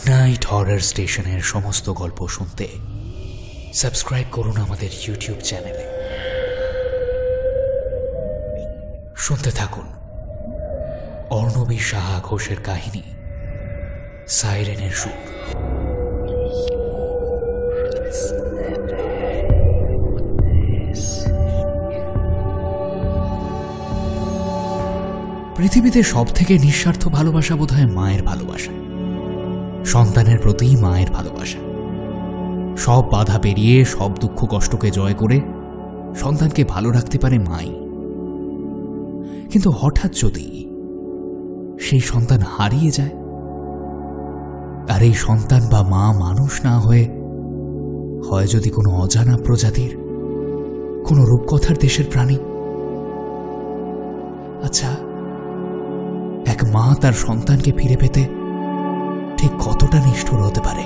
Midnight horror স্টেশনের সমস্ত গল্প শুনতে সাবস্ক্রাইব করুন আমাদের ইউটিউব চ্যানেলে। শুনতে থাকুন অর্ণবী সাহা ঘোষের কাহিনী সাইরেনের সুর। পৃথিবীতে সব থেকে নিঃস্বার্থ ভালোবাসা বোধহয় মায়ের ভালোবাসা, সন্তানের প্রতি মায়ের ভালোবাসা। সব বাধা পেরিয়ে সব দুঃখ কষ্টকে জয় করে সন্তানকে ভালো রাখতে পারে মাই। কিন্তু হঠাৎ যদি সেই সন্তান হারিয়ে যায়, আর এই সন্তান বা মা মানুষ না হয়ে হয় যদি কোনো অজানা প্রজাতির, কোনো রূপকথার দেশের প্রাণী। আচ্ছা, এক মা তার সন্তানকে ফিরে পেতে ঠিক কতটা নিষ্ঠুর হতে পারে?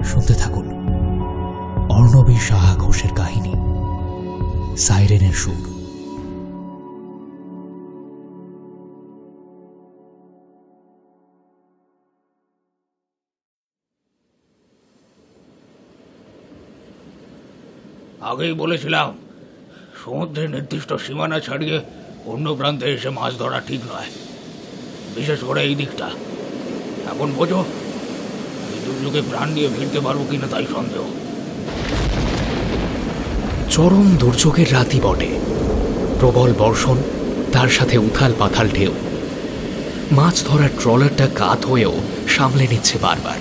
শুনতে থাকুন অর্ণবী সাহা ঘোষের কাহিনী সাইরেনের সুর। আগেই বলেছিলাম, সমুদ্রের নির্দিষ্ট সীমানা ছাড়িয়ে অন্য প্রান্তে এসে মাছ ধরা ঠিক নয়, বিশেষ করে এই দিকটা। এখন বোঝো, এই দুর্যোগে প্রাণ নিয়ে ফিরতে পারবো কিনা তাই সন্দেহ। চরম দুর্যোগের রাতই বটে। প্রবল বর্ষণ, তার সাথে উথাল পাথাল ঢেউ। মাছ ধরার ট্রলারটা কাত হয়েও সামলে নিচ্ছে বারবার।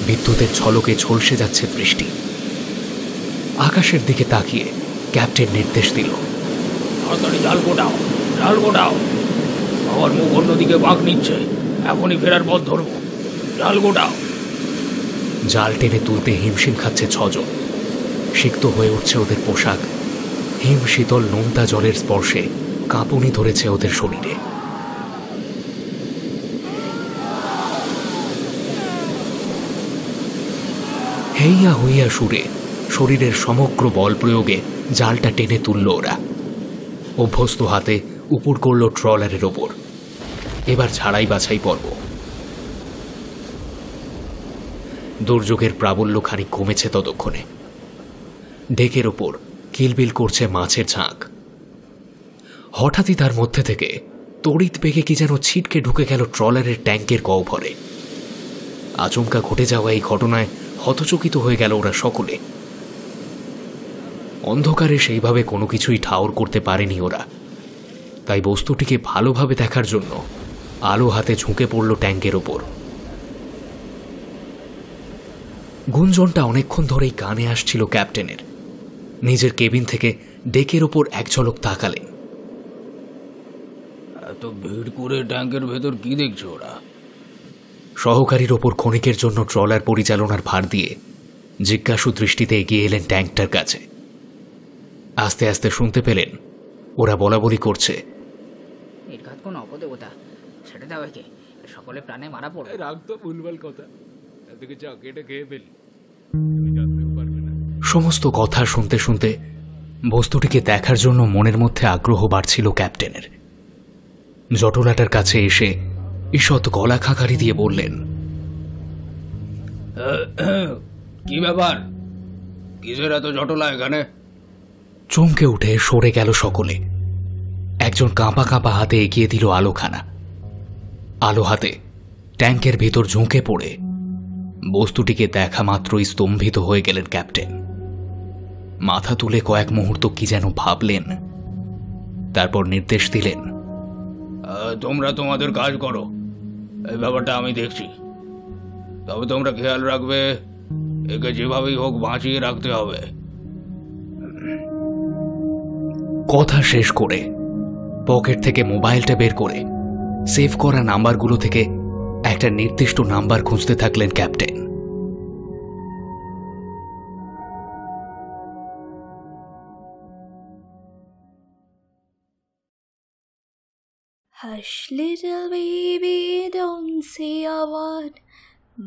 বিদ্যুতের ঝলকে ঝলসে যাচ্ছে বৃষ্টি। আকাশের দিকে তাকিয়ে ক্যাপ্টেন নির্দেশ দিল, তাড়াতাড়ি জাল গোটাও, জাল গোটাও। আমার মুখ অন্যদিকে বাঁক নিচ্ছে, এখনই ফেরার পথ ধরবো। জাল গোটাও। জাল টেনে তুলতে হিমশিম খাচ্ছে ছজন। সিক্ত হয়ে উঠছে ওদের পোশাক। হিম শীতল নোনতা জলের স্পর্শে কাঁপুনি ধরেছে ওদের শরীরে। হেইয়া হইয়া সুরে শরীরের সমগ্র বল প্রয়োগে জালটা টেনে তুলল ওরা। অভ্যস্ত হাতে উপর করল ট্রলারের ওপর। এবার ছাড়াই বাছাই পর্ব। দুর্যোগের প্রাবল্য খানিক কমেছে ততক্ষণে। ডেকের ওপর কিলবিল করছে মাছের ঝাঁক। হঠাৎই তার মধ্যে থেকে তড়িৎ বেগে কি যেন ছিটকে ঢুকে গেল ট্রলারের ট্যাঙ্কের গহ্বরে। আচমকা ঘটে যাওয়া এই ঘটনায় হতচকিত হয়ে গেল ওরা সকলে। অন্ধকারে সেইভাবে কোনো কিছুই ঠাউর করতে পারেনি ওরা, তাই বস্তুটিকে ভালোভাবে দেখার জন্য আলো হাতে ঝুঁকে পড়ল ট্যাঙ্কের ওপর। গুঞ্জনটা অনেকক্ষণ ধরেই কানে আসছিল ক্যাপ্টেনের। নিজের কেবিন থেকে ডেকের ওপর এক ঝলক তাকালেন। এত ভিড় করে ট্যাঙ্কের ভেতর কি দেখছো ওরা? সহকারীর ওপর ক্ষণিকের জন্য ট্রলার পরিচালনার ভার দিয়ে জিজ্ঞাসু দৃষ্টিতে এগিয়ে এলেন ট্যাঙ্কটার কাছে। আস্তে আস্তে শুনতে পেলেন ওরা বলাবলি করছে, নির্ঘাত কোন অপদেবতা, সেটা দেওয়া কে? সকলে প্রাণে মারা পড়বে। রাগ তো ভুলভাল কথা, এদিকে চা কেটে খেয়ে ফেলি। সমস্ত কথা শুনতে শুনতে বস্তুটিকে দেখার জন্য মনের মধ্যে আগ্রহ বাড়ছিল ক্যাপ্টেনের। জটলাটার কাছে এসে ঈষৎ গলা খাঁকারি দিয়ে বললেন, কি ব্যাপার? কিসের এত জটলা এখানে? চমকে উঠে সরে গেল সকলে। একজন কাঁপা কাঁপা হাতে এগিয়ে দিল আলোখানা। আলো হাতে ট্যাঙ্কের ভেতর ঝুঁকে পড়ে বস্তুটিকে দেখা মাত্রই স্তম্ভিত হয়ে গেলেন ক্যাপ্টেন। মাথা তুলে কয়েক মুহূর্ত কি যেন ভাবলেন, তারপর নির্দেশ দিলেন, তোমরা তোমাদের কাজ করো, এই ব্যাপারটা আমি দেখছি। তবে তোমরা খেয়াল রাখবে, একে যেভাবেই হোক বাঁচিয়ে রাখতে হবে। কথা শেষ করে পকেট থেকে মোবাইলটা বের করে সেভ করা নাম্বারগুলো থেকে একটা নির্দিষ্ট নাম্বার খুঁজতে থাকলেন captain. Hush little baby, don't say a word.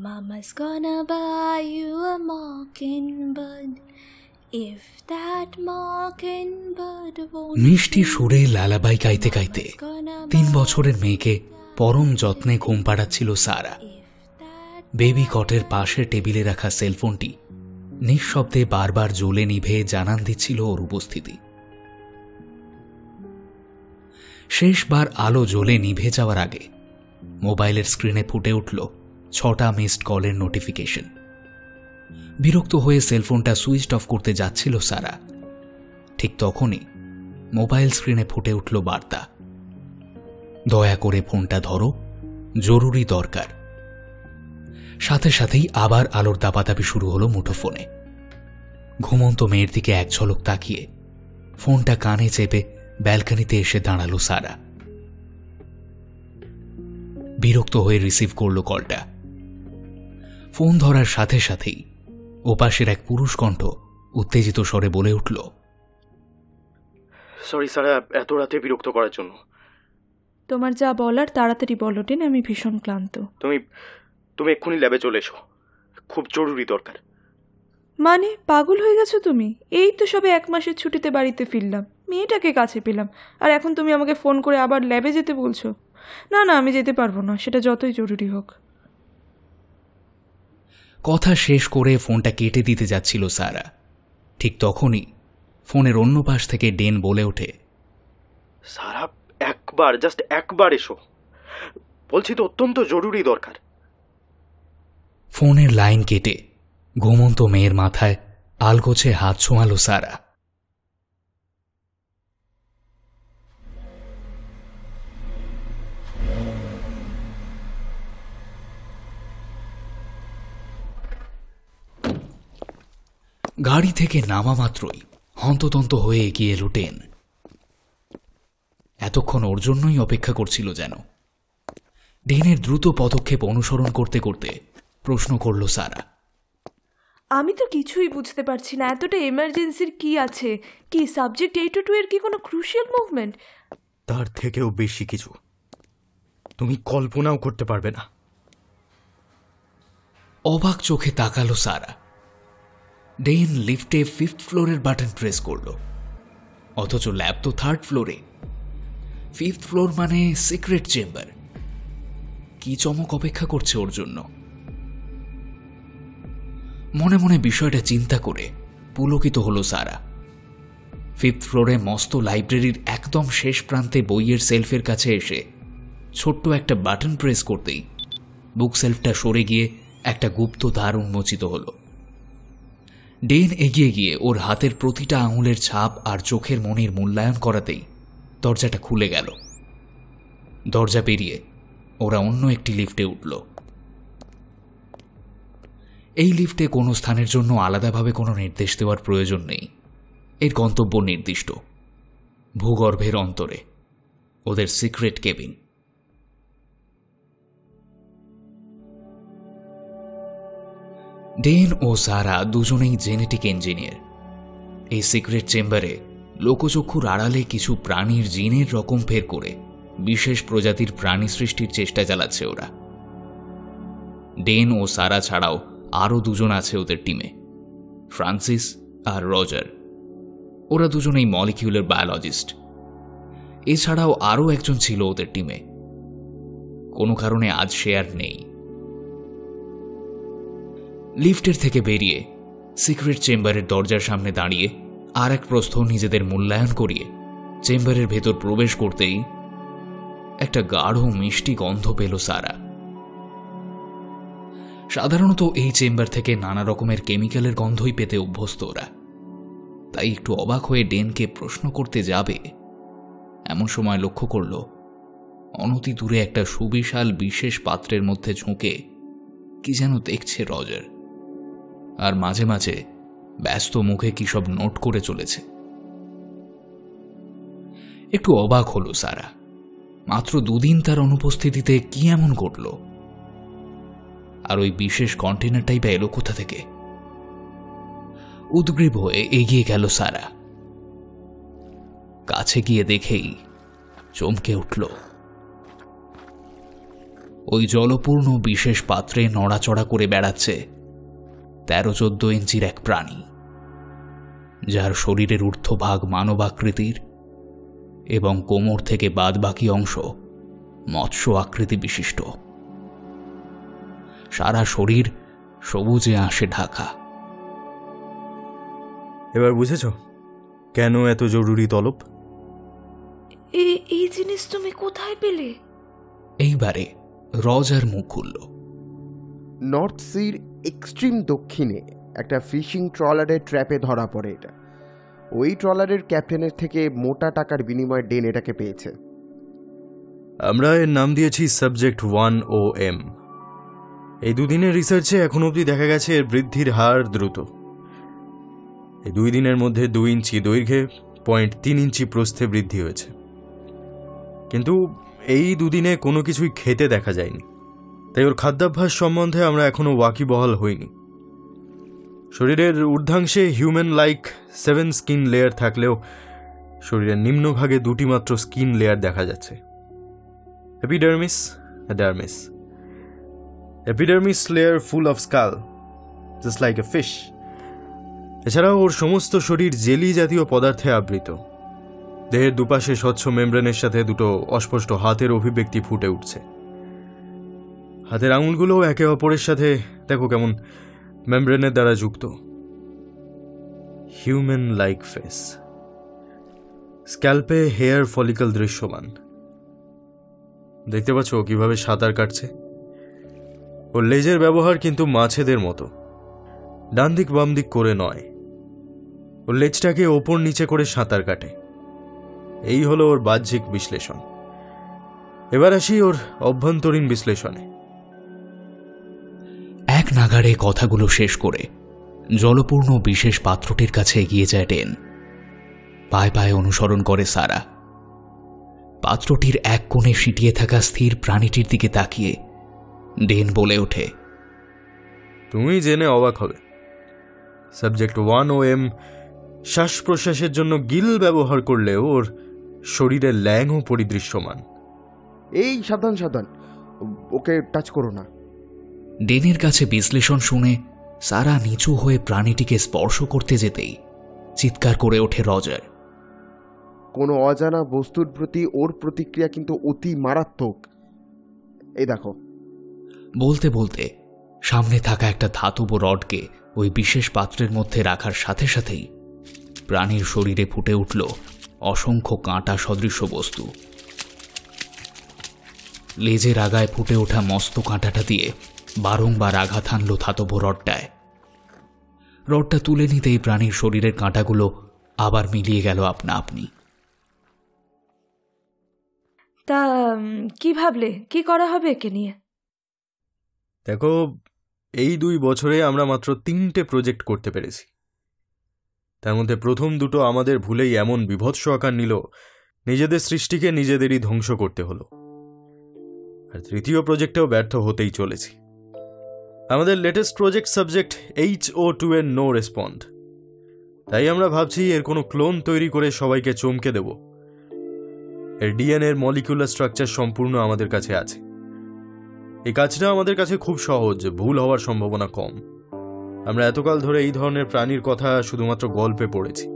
Mama's gonna buy you a mockingbird. মিষ্টি সুরে লালাবাই গাইতে গাইতে 3 বছরের মেয়েকে পরম যত্নে ঘুম পাড়াচ্ছিল সারা। বেবি কটের পাশে টেবিলে রাখা সেলফোনটি নিঃশব্দে বারবার জ্বলে নিভে জানান দিচ্ছিল ওর উপস্থিতি। শেষবার আলো জ্বলে নিভে যাওয়ার আগে মোবাইলের স্ক্রিনে ফুটে উঠল 6টা মিসড কলের নোটিফিকেশন। বিরক্ত হয়ে সেলফোনটা সুইচ অফ করতে যাচ্ছিল সারা, ঠিক তখনই মোবাইল স্ক্রিনে ফুটে উঠল বার্তা, দয়া করে ফোনটা ধরো, জরুরি দরকার। সাথে সাথেই আবার আলোর দাপাদাপি শুরু হলো মুঠোফোনে। ঘুমন্ত মেয়ের দিকে এক ঝলক তাকিয়ে ফোনটা কানে চেপে ব্যালকনিতে এসে দাঁড়ালো সারা। বিরক্ত হয়ে রিসিভ করল কলটা। ফোন ধরার সাথে সাথেই ওপাশের এক পুরুষ কণ্ঠ উত্তেজিত স্বরে বলে উঠল, সরি সারা, এত রাতে বিরক্ত করার জন্য। তোমার যা বলার তাড়াতাড়ি বলো টেন, আমি ভীষণ ক্লান্ত। তুমি এক্ষুনি ল্যাবে চলে এসো, খুব জরুরি দরকার। মানে পাগল হয়ে গেছো তুমি? এই তো সবে 1 মাসের ছুটিতে বাড়িতে ফিরলাম, মেয়েটাকে কাছে পেলাম, আর এখন তুমি আমাকে ফোন করে আবার ল্যাবে যেতে বলছো? না না, আমি যেতে পারবো না, সেটা যতই জরুরি হোক। কথা শেষ করে ফোনটা কেটে দিতে যাচ্ছিল সারা, ঠিক তখনই ফোনের অন্য পাশ থেকে ডেন বলে ওঠে, সারা একবার, জাস্ট একবার এসো, বলছি তো অত্যন্ত জরুরি দরকার। ফোনের লাইন কেটে ঘুমন্ত মেয়ের মাথায় আলগোছে হাত ছোঁয়ালো সারা। গাড়ি থেকে নামা মাত্রই হন্ততন্ত হয়ে এগিয়ে এলো ডেন। এতক্ষণ ওর জন্যই অপেক্ষা করছিল যেন। ডেনের দ্রুত পদক্ষেপ অনুসরণ করতে করতে প্রশ্ন করল সারা, আমি তো কিছুই বুঝতে পারছি না, এতটা এমার্জেন্সির কি আছে? কি সাবজেক্ট 802 এর কি কোনো ক্রুশিয়াল মুভমেন্ট? তার থেকেও বেশি কিছু, তুমি কল্পনাও করতে পারবে না। অবাক চোখে তাকালো সারা। ডেন লিফটে 5th ফ্লোরের বাটন প্রেস করল, অথচ ল্যাব তো 3rd ফ্লোরে। 5th ফ্লোর মানে সিক্রেট চেম্বার। কি চমক অপেক্ষা করছে ওর জন্য? মনে মনে বিষয়টা চিন্তা করে পুলকিত হলো সারা। 5th ফ্লোরে মস্ত লাইব্রেরির একদম শেষ প্রান্তে বইয়ের সেলফের কাছে এসে ছোট্ট একটা বাটন প্রেস করতেই বুক সেলফটা সরে গিয়ে একটা গুপ্ত দ্বার উন্মোচিত হলো। ডেন এগিয়ে গিয়ে ওর হাতের প্রতিটা আঙুলের ছাপ আর চোখের মনির মূল্যায়ন করাতেই দরজাটা খুলে গেল। দরজা পেরিয়ে ওরা অন্য একটি লিফটে উঠল। এই লিফটে কোনো স্থানের জন্য আলাদাভাবে কোনো নির্দেশ দেওয়ার প্রয়োজন নেই। এর গন্তব্য নির্দিষ্ট, ভূগর্ভের অন্তরে, ওদের সিক্রেট কেবিন। ডেন ও সারা দুজনেই জেনেটিক ইঞ্জিনিয়ার। এই সিক্রেট চেম্বারে লোকচক্ষুর আড়ালে কিছু প্রাণীর জিনের রকম ফের করে বিশেষ প্রজাতির প্রাণী সৃষ্টির চেষ্টা চালাচ্ছে ওরা। ডেন ও সারা ছাড়াও আরও দুজন আছে ওদের টিমে, ফ্রান্সিস আর রজার। ওরা দুজনেই মলিকিউলার বায়োলজিস্ট। এছাড়াও আরও একজন ছিল ওদের টিমে, কোনো কারণে আজ সে আর নেই। লিফটের থেকে বেরিয়ে সিক্রেট চেম্বারের দরজার সামনে দাঁড়িয়ে আর এক প্রস্থ নিজেদের মূল্যায়ন করিয়ে চেম্বারের ভেতর প্রবেশ করতেই একটা গাঢ় মিষ্টি গন্ধ পেল সারা। সাধারণত এই চেম্বার থেকে নানা রকমের কেমিক্যালের গন্ধই পেতে অভ্যস্ত ওরা, তাই একটু অবাক হয়ে ডেনকে প্রশ্ন করতে যাবে এমন সময় লক্ষ্য করল অনতি দূরে একটা সুবিশাল বিশেষ পাত্রের মধ্যে ঝুঁকে কি যেন দেখছে রজার, আর মাঝে মাঝে ব্যস্ত মুখে কি সব নোট করে চলেছে। একটু অবাক হলো সারা, মাত্র 2 দিন তার অনুপস্থিতিতে কি এমন ঘটল? আর ওই বিশেষ কন্টেনারটাই বা এলো কোথা থেকে? উদ্গ্রীব হয়ে এগিয়ে গেল সারা। কাছে গিয়ে দেখেই চমকে উঠল। ওই জলপূর্ণ বিশেষ পাত্রে নড়াচড়া করে বেড়াচ্ছে 13-14 ইঞ্চির এক প্রাণী, যার শরীরের ঊর্ধ্বভাগ মানবাকৃতির এবং কোমর থেকে বাদবাকি অংশ মৎস্য আকৃতি বিশিষ্ট। সারা শরীর সবুজে আঁশে ঢাকা। এবার বুঝেছ কেন এত জরুরি তলব? এই জিনিস তুমি কোথায় পেলে? এইবারে রজার মুখ খুলল। নর্থ সির এক্সট্রিম দক্ষিণে একটা ফিশিং ট্রলারের ট্র্যাপে ধরা পড়ে এটা। ওই ট্রলারের ক্যাপ্টেনের থেকে মোটা টাকার বিনিময়ে ডেন এটাকে পেয়েছে। আমরা এর নাম দিয়েছি সাবজেক্ট 1OM। এই দুদিনের রিসার্চে এখন অবধি দেখা গেছে এর বৃদ্ধির হার দ্রুত। এই 2 দিনের মধ্যে 2 ইঞ্চি দৈর্ঘ্যে 0.3 ইঞ্চি প্রস্থে বৃদ্ধি হয়েছে। কিন্তু এই 2 দিনে কোনো কিছুই খেতে দেখা যায়নি, তাই ওর খাদ্যাভ্যাস সম্বন্ধে আমরা এখনো ওয়াকিবহাল হইনি। শরীরের ঊর্ধ্বাংশে হিউম্যান লাইক 7 স্কিন লেয়ার থাকলেও শরীরের নিম্নভাগে 2টি মাত্র স্কিন লেয়ার দেখা যাচ্ছে, epidermis, dermis. Epidermis layer full of skull, just like a fish. এছাড়াও ওর সমস্ত শরীর জেলি জাতীয় পদার্থে আবৃত। দেহের দুপাশে স্বচ্ছ মেমব্রেনের সাথে 2টো অস্পষ্ট হাতের অভিব্যক্তি ফুটে উঠছে। হাতের আঙুলগুলো একে অপরের সাথে দেখো কেমন মেমব্রেনের দ্বারা যুক্ত। Human like face. স্ক্যাল্পে হেয়ার ফলিকল দৃশ্যমান। দেখতে পাচ্ছ কিভাবে সাঁতার কাটছে? ওর লেজের ব্যবহার কিন্তু মাছেদের মতো, ডান দিক বাম দিক করে নয়। ওর লেজটাকে ওপর নিচে করে সাঁতার কাটে। এই হলো ওর বাহ্যিক বিশ্লেষণ। এবার আসি ওর অভ্যন্তরীণ বিশ্লেষণে। এক নাগাড়ে কথাগুলো শেষ করে জলপূর্ণ বিশেষ পাত্রটির কাছে এগিয়ে যায় ডেন। পায়ে পায়ে অনুসরণ করে সারা। পাত্রটির এক কোণে সিটিয়ে থাকা স্থির প্রাণীটির দিকে তাকিয়ে ডেন বলে ওঠে, তুমি জেনে অবাক হবে, সাবজেক্ট 1OM শ্বাস প্রশ্বাসের জন্য গিল ব্যবহার করলেও ওর শরীরে ল্যাংও পরিদৃশ্যমান। এই সাবধান সাবধান, ওকে টাচ করো না। ডেনের কাছে বিশ্লেষণ শুনে সারা নিচু হয়ে প্রাণীটিকে স্পর্শ করতে যেতেই চিৎকার করে ওঠে রজার। কোনো অজানা বস্তুর প্রতি ওর প্রতিক্রিয়া কিন্তু অতি মারাত্মক। এই দেখো। বলতে বলতে সামনে থাকা একটা ধাতব রডকে ওই বিশেষ পাত্রের মধ্যে রাখার সাথে সাথেই প্রাণীর শরীরে ফুটে উঠল অসংখ্য কাঁটা সদৃশ্য বস্তু। লেজের আগায় ফুটে ওঠা মস্ত কাঁটাটা দিয়ে বারংবার আঘাত হানল ধাতব রডটায়। রডটা তুলে নিতেই প্রাণীর শরীরের কাঁটাগুলো আবার মিলিয়ে গেল আপনা আপনি। তা কি ভাবলে, কি করা হবে একে নিয়ে? দেখো, এই 2 বছরে আমরা মাত্র 3টে প্রজেক্ট করতে পেরেছি। তার মধ্যে প্রথম 2টো আমাদের ভুলেই এমন বিভৎস আকার নিল, নিজেদের সৃষ্টিকে নিজেদেরই ধ্বংস করতে হলো। আর তৃতীয় প্রজেক্টেও ব্যর্থ হতেই চলেছি। আমাদের লেটেস্ট প্রজেক্ট সাবজেক্ট HO2 এর নো রেসপন্ড। তাই আমরা ভাবছি এর কোনো ক্লোন তৈরি করে সবাইকে চমকে দেব। এর ডিএনএ এর মলিকুলার স্ট্রাকচার সম্পূর্ণ আমাদের কাছে আছে। এই কাজটা আমাদের কাছে খুব সহজ, ভুল হওয়ার সম্ভাবনা কম। আমরা এতকাল ধরে এই ধরনের প্রাণীর কথা শুধুমাত্র গল্পে পড়েছি।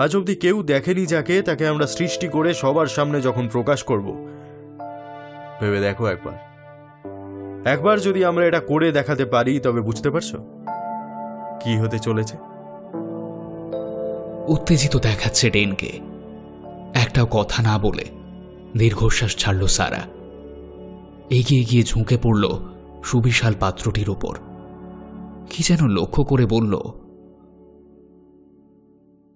আজ অবধি কেউ দেখেনি যাকে, তাকে আমরা সৃষ্টি করে সবার সামনে যখন প্রকাশ করব, ভেবে দেখো একবার যদি আমরা এটা করে দেখাতে পারি, তবে বুঝতে পারছো কি হতে চলেছে। উত্তেজিত দেখাচ্ছে ডেনকে। একটাও কথা না বলে দীর্ঘশ্বাস ছাড়ল সারা। এগিয়ে গিয়ে ঝুঁকে পড়ল সুবিশাল পাত্রটির ওপর। কি যেন লক্ষ্য করে বলল,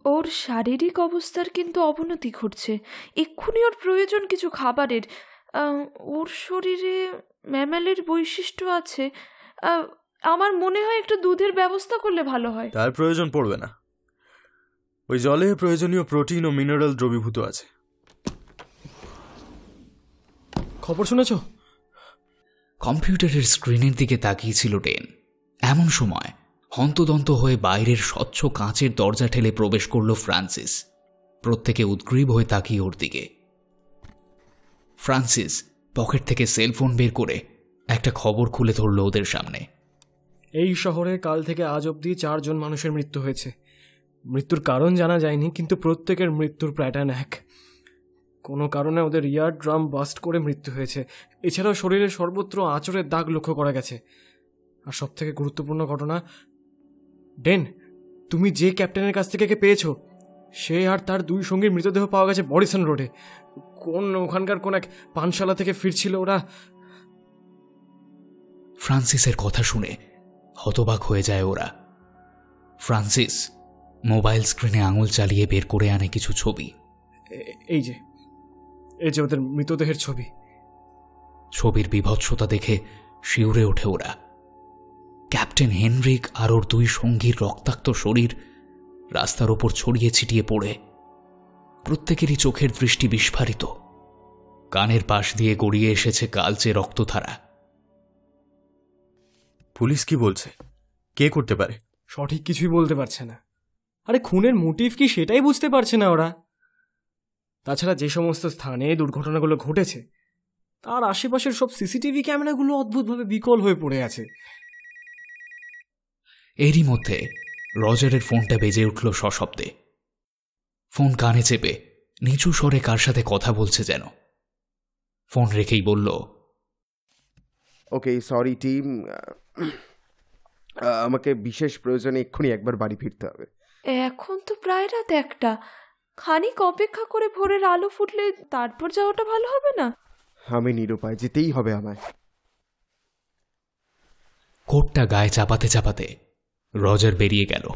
ওর শারীরিক অবস্থার কিন্তু অবনতি ঘটছে। এক্ষুনি ওর প্রয়োজন কিছু খাবারের। ওর শরীরে ম্যামেলের বৈশিষ্ট্য আছে। আমার মনে হয় একটু দুধের ব্যবস্থা করলে ভালো হয়। তার প্রয়োজন পড়বে না। ওই জলে প্রয়োজনীয় প্রোটিন ও মিনারেল দ্রবীভূত আছে। খবর শুনেছ? কম্পিউটারের স্ক্রিনের দিকে তাকিয়েছিল ডেন। এমন সময় হন্তদন্ত হয়ে বাইরের স্বচ্ছ কাঁচের দরজা ঠেলে প্রবেশ করল ফ্রান্সিস। প্রত্যেকে উদ্গ্রীব হয়ে তাকিয়ে ওর দিকে। ফ্রান্সিস পকেট থেকে সেলফোন বের করে একটা খবর খুলে ধরল ওদের সামনে। এই শহরে কাল থেকে আজ অবধি 4 জন মানুষের মৃত্যু হয়েছে। মৃত্যুর কারণ জানা যায়নি, কিন্তু প্রত্যেকের মৃত্যুর প্যাটার্ন এক। কোনো কারণে ওদের ইয়ার ড্রাম বাস্ট করে মৃত্যু হয়েছে। এছাড়াও শরীরে সর্বত্র আঁচড়ের দাগ লক্ষ্য করা গেছে। আর সবথেকে গুরুত্বপূর্ণ ঘটনা, ডেন, তুমি যে ক্যাপ্টেনের কাছ থেকে পেয়েছো সে আর তার 2 সঙ্গীর মৃতদেহ পাওয়া গেছে বরিসন রোডে। ওখানকার কোন এক পানশালা থেকে ফিরছিল ওরা। ফ্রান্সিসের কথা শুনে হতবাক হয়ে যায় ওরা। ফ্রান্সিস মোবাইল স্ক্রিনে আঙুল চালিয়ে বের করে আনে কিছু ছবি। এই যে ওদের মৃতদেহের ছবি। ছবির বিভৎসতা দেখে শিউরে ওঠে ওরা। ক্যাপ্টেন হেনরিক আর ওর 2 সঙ্গীর রক্তাক্ত শরীর রাস্তার ওপর ছড়িয়ে ছিটিয়ে পড়ে। প্রত্যেকেরই চোখের দৃষ্টি বিস্ফারিত। কানের পাশ দিয়ে গড়িয়ে এসেছে কালচে রক্তধারা। পুলিশ কি বলছে? কে করতে পারে? সঠিক কিছুই বলতে পারছে না। আরে খুনের মোটিভ কি সেটাই বুঝতে পারছে না ওরা। তাছাড়া যে সমস্ত স্থানে দুর্ঘটনাগুলো ঘটেছে তার আশেপাশের সব সিসিটিভি ক্যামেরাগুলো অদ্ভুতভাবে বিকল হয়ে পড়ে আছে। এরই মধ্যে রজারের ফোনটা বেজে উঠল সশব্দে। ফোন কানে চেপে নিচু স্বরে কার সাথে কথা বলছে যেন। ফোন রেখেই বলল, ওকে সরি টিম, আমাকে বিশেষ প্রয়োজনে এক্ষুনি একবার বাড়ি ফিরতে হবে। এখন তো প্রায় রাত 1টা, খানিক অপেক্ষা করে ভোরের আলো ফুটলে তারপর যাওয়াটা ভালো হবে না? আমি নিরুপায়, যেতেই হবে আমায়। কোটটা গায়ে চাপাতে চাপাতে রজার বেরিয়ে গেল।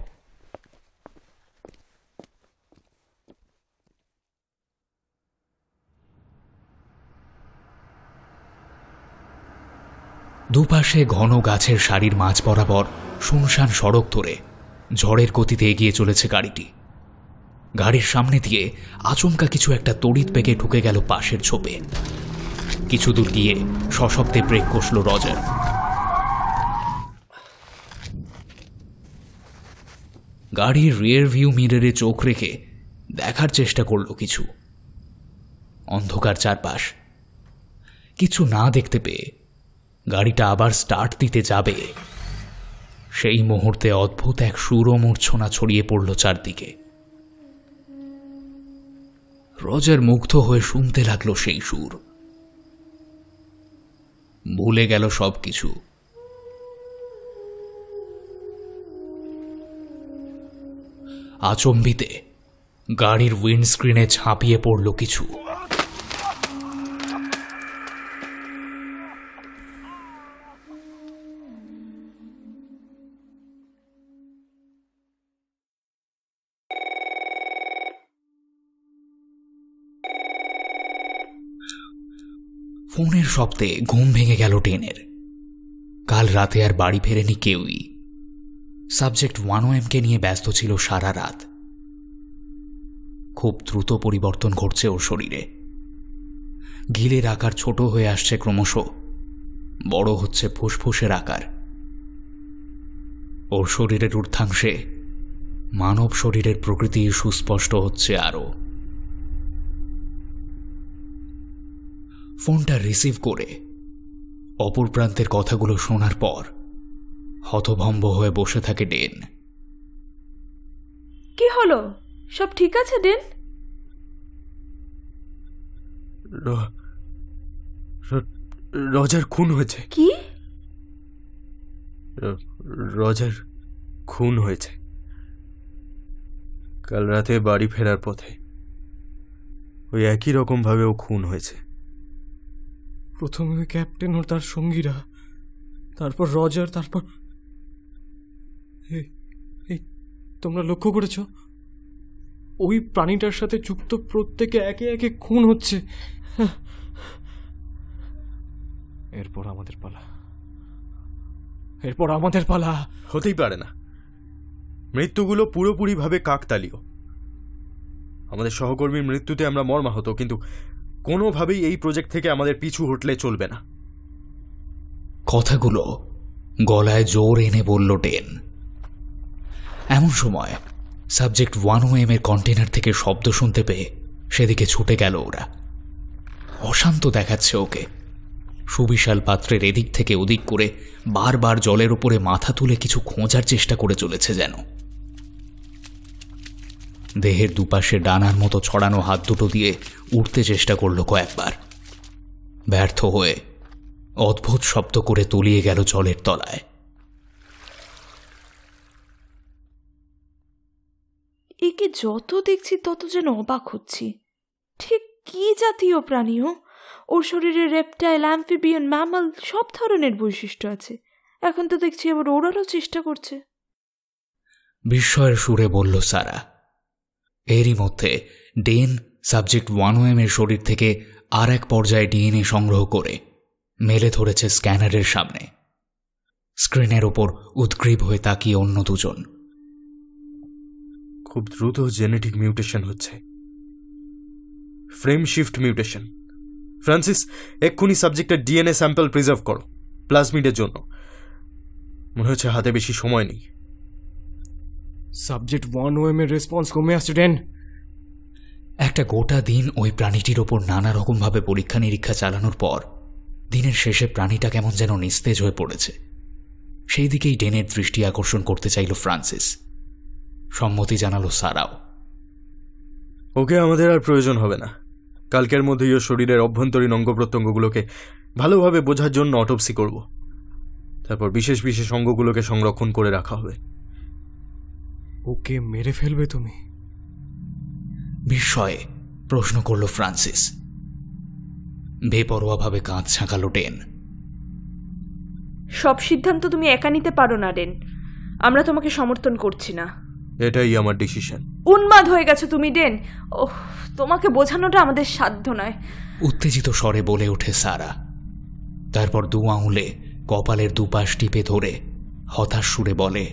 দুপাশে ঘন গাছের সারির মাঝ বরাবর শুনশান সড়ক ধরে ঝড়ের গতিতে এগিয়ে চলেছে গাড়িটি। গাড়ির সামনে দিয়ে আচমকা কিছু একটা তড়িৎ বেগে ঢুকে গেল পাশের ঝোপে। কিছু দূর গিয়ে সশব্দে ব্রেক কষল রজার। গাড়ির রিয়ার ভিউ মিররে চোখ রেখে দেখার চেষ্টা করল কিছু। অন্ধকার চারপাশ। কিছু না দেখতে পেয়ে গাড়িটা আবার স্টার্ট দিতে যাবে, সেই মুহূর্তে অদ্ভুত এক সুর ও মূর্ছনা ছড়িয়ে পড়ল চারদিকে। রজার মুগ্ধ হয়ে শুনতে লাগলো সেই সুর। ভুলে গেল সবকিছু। আচম্বিতে গাড়ির উইন্ডস্ক্রিনে ঝাঁপিয়ে পড়ল কিছু। ফোনের শব্দে ঘুম ভেঙে গেল ডেনের। কাল রাতে আর বাড়ি ফেরেনি কেউই। সাবজেক্ট 1OM-কে নিয়ে ব্যস্ত ছিল সারা রাত। খুব দ্রুত পরিবর্তন ঘটছে ওর শরীরে। গিলের আকার ছোট হয়ে আসছে ক্রমশ, বড় হচ্ছে ফুসফুসের আকার। ওর শরীরের ঊর্ধ্বাংশে মানব শরীরের প্রকৃতি সুস্পষ্ট হচ্ছে আরও। ফোনটা রিসিভ করে অপর প্রান্তের কথাগুলো শোনার পর হতভম্ব হয়ে বসে থাকে ডেন। কি হলো? সব ঠিক আছে ডেন? রজার খুন হয়েছে। কি? রজার খুন হয়েছে কাল রাতে বাড়ি ফেরার পথে। ওই একই রকম ভাবে ও খুন হয়েছে। প্রথমে ক্যাপ্টেন ও তার সঙ্গীরা, তারপর রজার, তারপর এই তোমরা লক্ষ্য করেছ ওই প্রাণীটার সাথে যুক্ত প্রত্যেকে একে একে খুন হচ্ছে। এরপর আমাদের পালা। হতেই পারে না। মৃত্যুগুলো পুরোপুরিভাবে কাকতালীয়। আমাদের সহকর্মীর মৃত্যুতে আমরা মর্মাহত, কিন্তু কোনোভাবেই এই প্রজেক্ট থেকে আমাদের পিছু হটলে চলবে না। কথাগুলো গলায় জোর এনে বলল ডেন। এমন সময় সাবজেক্ট 1OM-এর কন্টেনার থেকে শব্দ শুনতে পেয়ে সেদিকে ছুটে গেল ওরা। অশান্ত দেখাচ্ছে ওকে। সুবিশাল পাত্রের এদিক থেকে ওদিক করে বারবার জলের উপরে মাথা তুলে কিছু খোঁজার চেষ্টা করে চলেছে যেন। দেহের দুপাশে ডানার মতো ছড়ানো হাত দুটো দিয়ে উঠতে চেষ্টা করল কয়েকবার, ব্যর্থ হয়ে অদ্ভুত শব্দ করে তলিয়ে গেল জলের তলায়। একে যত দেখছি তত যেন অবাক হচ্ছি। ঠিক কি জাতীয় প্রাণীও? ওর শরীরে রেপটাইল, অ্যাম্ফিবিয়ান, ম্যামাল সব ধরনের বৈশিষ্ট্য আছে। এখন তো দেখছি আবার ওড়ারও চেষ্টা করছে। বিস্ময়ের সুরে বলল সারা। এরই মধ্যে ডেন সাবজেক্ট 1OM এর শরীর থেকে আর এক পর্যায়ে ডিএনএ সংগ্রহ করে মেলে ধরেছে স্ক্যানারের সামনে। স্ক্রিনের ওপর উদ্গ্রীব হয়ে তাকিয়ে অন্য দুজন। খুব দ্রুত জেনেটিক মিউটেশন হচ্ছে, ফ্রেম শিফট মিউটেশন। ফ্রান্সিস, এক্ষুনি সাবজেক্টের ডিএনএ স্যাম্পল প্রিজার্ভ করো প্লাজমিডের জন্য। মনে হচ্ছে হাতে বেশি সময় নেই। সাবজেক্ট 1OM এর রেসপন্স কমে আসছে ডেন। একটা গোটা দিন ওই প্রাণীটির ওপর নানা রকমভাবে পরীক্ষা নিরীক্ষা চালানোর পর দিনের শেষে প্রাণীটা কেমন যেন নিস্তেজ হয়ে পড়েছে। সেই দিকেই ডেনের দৃষ্টি আকর্ষণ করতে চাইল ফ্রান্সিস। সম্মতি জানালো সারাও। ওকে আমাদের আর প্রয়োজন হবে না। কালকের মধ্যেই ওর শরীরের অভ্যন্তরীণ অঙ্গ প্রত্যঙ্গগুলোকে ভালোভাবে বোঝার জন্য অটোপসি করব। তারপর বিশেষ বিশেষ অঙ্গগুলোকে সংরক্ষণ করে রাখা হবে। ওকে মেরে ফেলবে তুমি? বিস্ময়ে প্রশ্ন করল ফ্রান্সিস। বেপরোয়াভাবে কাঁধ ছাঁকালো ডেন। সব সিদ্ধান্ত তুমি একা নিতে পারো না ডেন, আমরা তোমাকে সমর্থন করছি না। এটাই আমার ডিসিশন। উন্মাদ হয়ে গেছো তুমি ডেন। ওহ, তোমাকে বোঝানোটা আমাদের সাধ্য নয়। উত্তেজিত স্বরে বলে ওঠে সারা। তারপর 2 আঙুলে কপালের দুপাশ টিপে ধরে হতাশ সুরে বলে,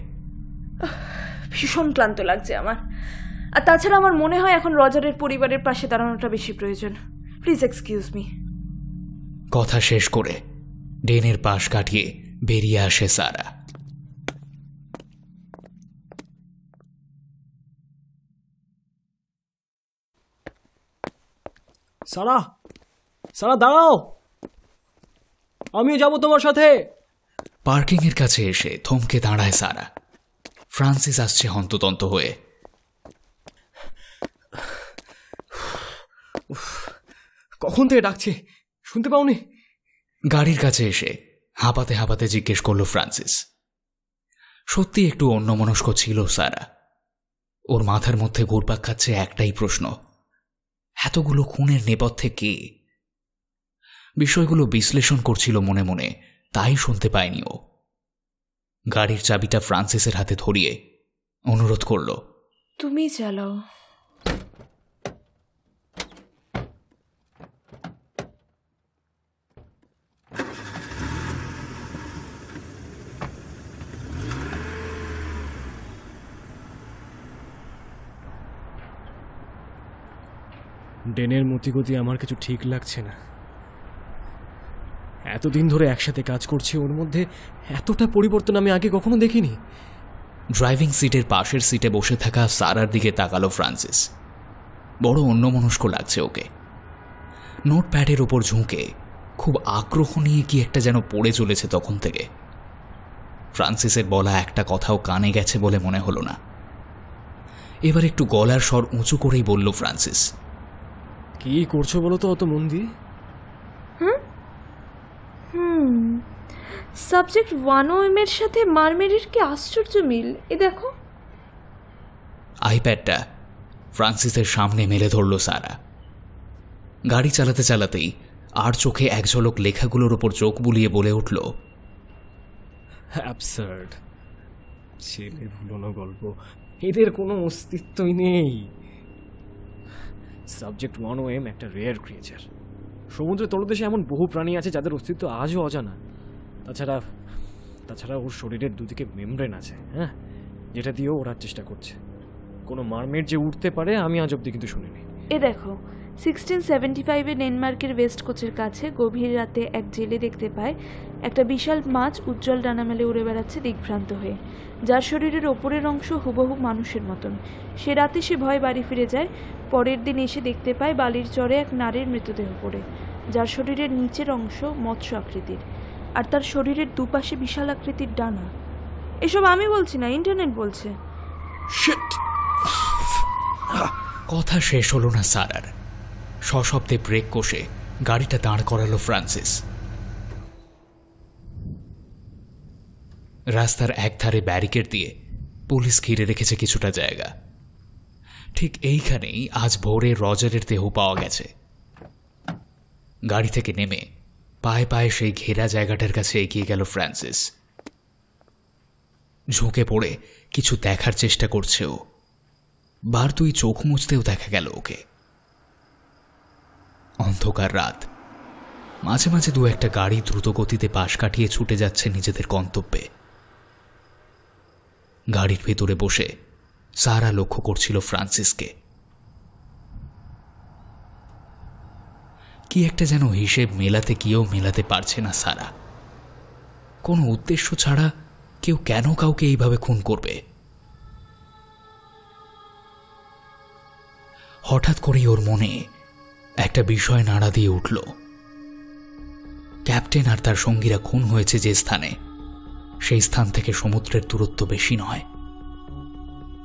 ভীষণ ক্লান্ত লাগছে আমার। আর তাছাড়া আমার মনে হয় এখন রজারের পরিবারের পাশে দাঁড়ানোটা বেশি প্রয়োজন। Please excuse me. কথা শেষ করে ডেনের পাশ কাটিয়ে বেরিয়ে আসে সারা। সারা, সারা দাঁড়াও, আমিও যাব তোমার সাথে। পার্কিং এর কাছে এসে থমকে দাঁড়ায় সারা। ফ্রান্সিস আসছে হন্ততন্ত হয়ে। কখন থেকে ডাকছে, শুনতে পাওনি? গাড়ির কাছে এসে হাঁপাতে হাঁপাতে জিজ্ঞেস করল ফ্রান্সিস। সত্যি একটু অন্যমনস্ক ছিল সারা। ওর মাথার মধ্যে ঘুরপাক খাচ্ছে একটাই প্রশ্ন, এতগুলো খুনের নেপথ্যে কে? বিষয়গুলো বিশ্লেষণ করছিল মনে মনে, তাই শুনতে পায়নি ও। গাড়ির চাবিটা ফ্রান্সিসের হাতে ধরিয়ে অনুরোধ করল, তুমি চালাও। ডেনের মতিগতি আমার কিছু ঠিক লাগছে না। এতদিন ধরে একসাথে কাজ করছি, ওর মধ্যে এতটা পরিবর্তন আমি আগে কখনো দেখিনি। ড্রাইভিং সিটের পাশের সিটে বসে থাকা সারার দিকে তাকালো ফ্রান্সিস। বড় অন্যমনস্ক লাগছে ওকে। নোটপ্যাডের ওপর ঝুঁকে খুব আগ্রহ নিয়ে কি একটা যেন পড়ে চলেছে তখন থেকে। ফ্রান্সিসের বলা একটা কথাও কানে গেছে বলে মনে হলো না। এবার একটু গলার স্বর উঁচু করেই বলল ফ্রান্সিস, কি করছো বলো তো অত মন দিয়ে? সাবজেক্ট 1OM এর সাথে মারমেরির কি আশ্চর্য মিল! এ দেখো। আইপ্যাডটা ফ্রান্সিসের সামনে মেলে ধরল সারা। গাড়ি চালাতে চালাতেই আর চোখে এক ঝলক লেখাগুলোর ওপর চোখ বুলিয়ে বলে উঠল, অ্যাবসার্ড, ছেলে ভুলোনো গল্প, এদের কোনো অস্তিত্বই নেই। সাবজেক্ট 1OM একটা রেয়ার ক্রিয়েচার। সমুদ্রের তলদেশে এমন বহু প্রাণী আছে যাদের অস্তিত্ব আজও অজানা। তাছাড়া ওর শরীরের দুদিকে মেমব্রেন আছে, হ্যাঁ, যেটা দিয়েও ওড়ার চেষ্টা করছে। কোনো মারমেড যে উঠতে পারে আমি আজ অব্দি কিন্তু শুনিনি। এ দেখো, 1675-এ ডেনমার্কের ওয়েস্ট কোচের কাছে গভীর রাতে এক জেলে দেখতে পায় একটা বিশাল মাছ উজ্জ্বল ডানা মেলে উড়ে বেড়াচ্ছে দিগ্ভ্রান্ত হয়ে, যার শরীরের ওপরের অংশ হুবহু মানুষের মতন। সে রাতে সে ভয় বাড়ি ফিরে যায়। পরের দিন এসে দেখতে পায় বালির চরে এক নারীর মৃতদেহ পড়ে, যার শরীরের নিচের অংশ মৎস্য আকৃতির, আর তার শরীরের দুপাশে বিশাল আকৃতির ডানা। এসব আমি বলছি না, ইন্টারনেট বলছে। কথা শেষ হলো না সারার। সশব্দে ব্রেক কষে গাড়িটা দাঁড় করালো ফ্রান্সিস। রাস্তার একধারে ব্যারিকেড দিয়ে পুলিশ ঘিরে রেখেছে কিছুটা জায়গা। ঠিক এইখানেই আজ ভোরে রজারের দেহ পাওয়া গেছে। গাড়ি থেকে নেমে পায়ে পায়ে সেই ঘেরা জায়গাটার কাছে এগিয়ে গেল ফ্রান্সিস। ঝুঁকে পড়ে কিছু দেখার চেষ্টা করছে ও। বার দুই চোখ মুছতেও দেখা গেল ওকে। অন্ধকার রাত, মাঝে মাঝে দু একটা গাড়ি দ্রুত গতিতে পাশ কাটিয়ে ছুটে যাচ্ছে নিজেদের গন্তব্যে। গাড়ির ভেতরে বসে সারা লক্ষ্য করছিল ফ্রান্সিসকে। কি একটা যেন হিসেব মেলাতে গিয়েও মেলাতে পারছে না সারা। কোনো উদ্দেশ্য ছাড়া কেউ কেন কাউকে এইভাবে খুন করবে? হঠাৎ করেই ওর মনে একটা বিষয় নাড়া দিয়ে উঠল। ক্যাপ্টেন আর তার সঙ্গীরা খুন হয়েছে যে স্থানে, সেই স্থান থেকে সমুদ্রের দূরত্ব বেশি নয়।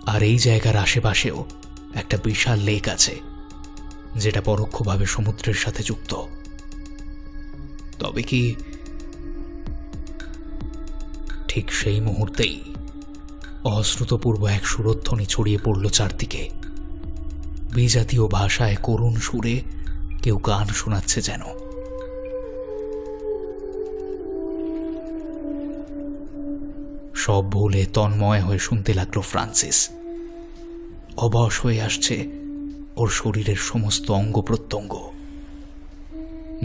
আর এই জায়গার আশেপাশেও একটা বিশাল লেক আছে, যেটা পরোক্ষভাবে সমুদ্রের সাথে যুক্ত। তবে কি? ঠিক সেই মুহূর্তেই অশ্রুতপূর্ব এক সুরধ্বনি ছড়িয়ে পড়ল চারদিকে। বিজাতীয় ভাষায় করুণ সুরে কেউ গান শোনাচ্ছে যেন। সব ভুলে তন্ময় হয়ে শুনতে লাগলো ফ্রান্সিস। অবশ হয়ে আসছে ওর শরীরের সমস্ত অঙ্গ প্রত্যঙ্গ।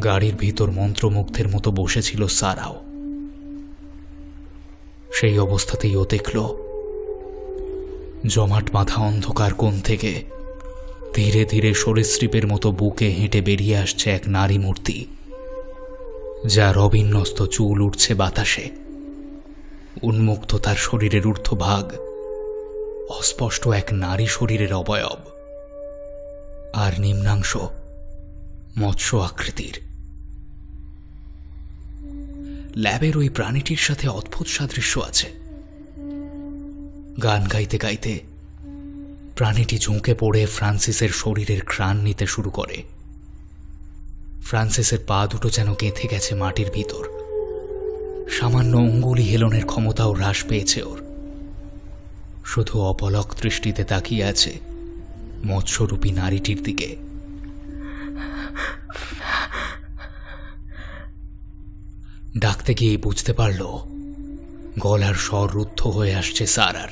গাড়ির ভিতর মন্ত্রমুগ্ধের মতো বসেছিল সারাও। সেই অবস্থাতেই ও দেখল জমাট বাঁধা অন্ধকার কোণ থেকে ধীরে ধীরে সরীসৃপের মতো বুকে হেঁটে বেরিয়ে আসছে এক নারী মূর্তি, যার অবিন্যস্ত চুল উঠছে বাতাসে। উন্মুক্ত তার শরীরের ঊর্ধ্বভাগ, অস্পষ্ট এক নারী শরীরের অবয়ব, আর নিম্নাংশ মৎস্য আকৃতির। ল্যাবের ওই প্রাণীটির সাথে অদ্ভুত সাদৃশ্য আছে। গান গাইতে গাইতে প্রাণীটি ঝুঁকে পড়ে ফ্রান্সিসের শরীরের ঘ্রাণ নিতে শুরু করে। ফ্রান্সিসের পা দুটো যেন গেঁথে গেছে মাটির ভিতর। সামান্য অঙ্গুলি হেলনের ক্ষমতাও হ্রাস পেয়েছে ওর। শুধু অপলক দৃষ্টিতে তাকিয়ে আছে মৎস্যরূপী নারীটির দিকে। ডাকতে গিয়ে বুঝতে পারল গলার স্বর রুদ্ধ হয়ে আসছে সারার।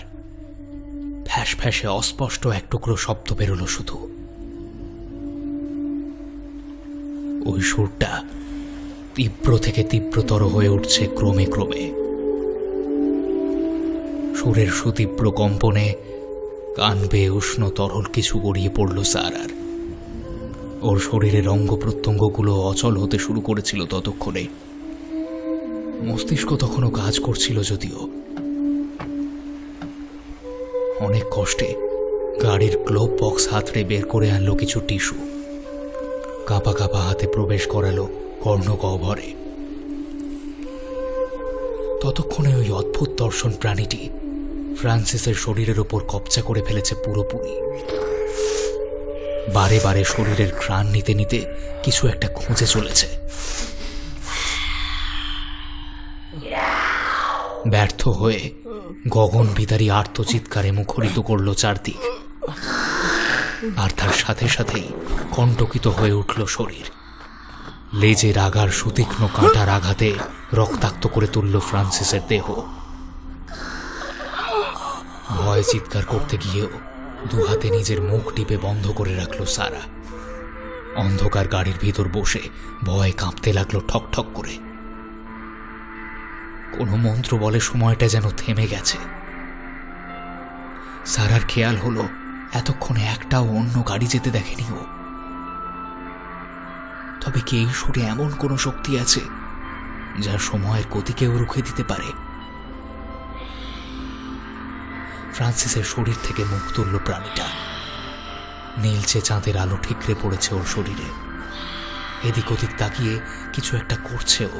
ফ্যাস ফ্যাসে অস্পষ্ট এক টুকরো শব্দ বেরোল শুধু। ওই সুরটা তীব্র থেকে তীব্রতর হয়ে উঠছে ক্রমে ক্রমে। সুরের সুতীব্র কম্পনে কান বেয়ে উষ্ণ তরল কিছু গড়িয়ে পড়ল সারার। ওর শরীরের অঙ্গ প্রত্যঙ্গগুলো অচল হতে শুরু করেছিল ততক্ষণে। মস্তিষ্ক তখনও কাজ করছিল যদিও। অনেক কষ্টে গাড়ির গ্লোভ বক্স হাতড়ে বের করে আনলো কিছু টিস্যু। কাঁপা কাঁপা হাতে প্রবেশ করালো কর্ণগহ্বরে। ততক্ষণে ওই অদ্ভুত দর্শন প্রাণীটি ফ্রান্সিসের শরীরের ওপর কবজা করে ফেলেছে পুরোপুরি। বারে বারে শরীরের ঘ্রাণ নিতে নিতে কিছু একটা খুঁজে চলেছে। ব্যর্থ হয়ে গগন বিদারী আর্তচিৎকারে মুখরিত করল চারদিক। আর তার সাথে সাথেই কণ্টকিত হয়ে উঠল শরীর। লেজের আগার সুতীক্ষ্ণ কাঁটার আঘাতে রক্তাক্ত করে তুলল ফ্রান্সিসের দেহ। ভয়ে চিৎকার করতে গিয়েও দুহাতে নিজের মুখ টিপে বন্ধ করে রাখল সারা। অন্ধকার গাড়ির ভিতর বসে ভয়ে কাঁপতে লাগলো ঠক ঠক করে। কোনো মন্ত্র বলে সময়টা যেন থেমে গেছে। সারার খেয়াল হলো এতক্ষণে একটাও অন্য গাড়ি যেতে দেখেনি ও। তবে কি এই সুরে এমন কোনো শক্তি আছে যা সময়ের গতিকেও রুখে দিতে পারে? ফ্রান্সিসের শরীর থেকে মুখ তুলল প্রাণীটা। নীলচে চাঁদের আলো ঠিকরে পড়েছে ওর শরীরে। এদিক ওদিক তাকিয়ে কিছু একটা করছে ও।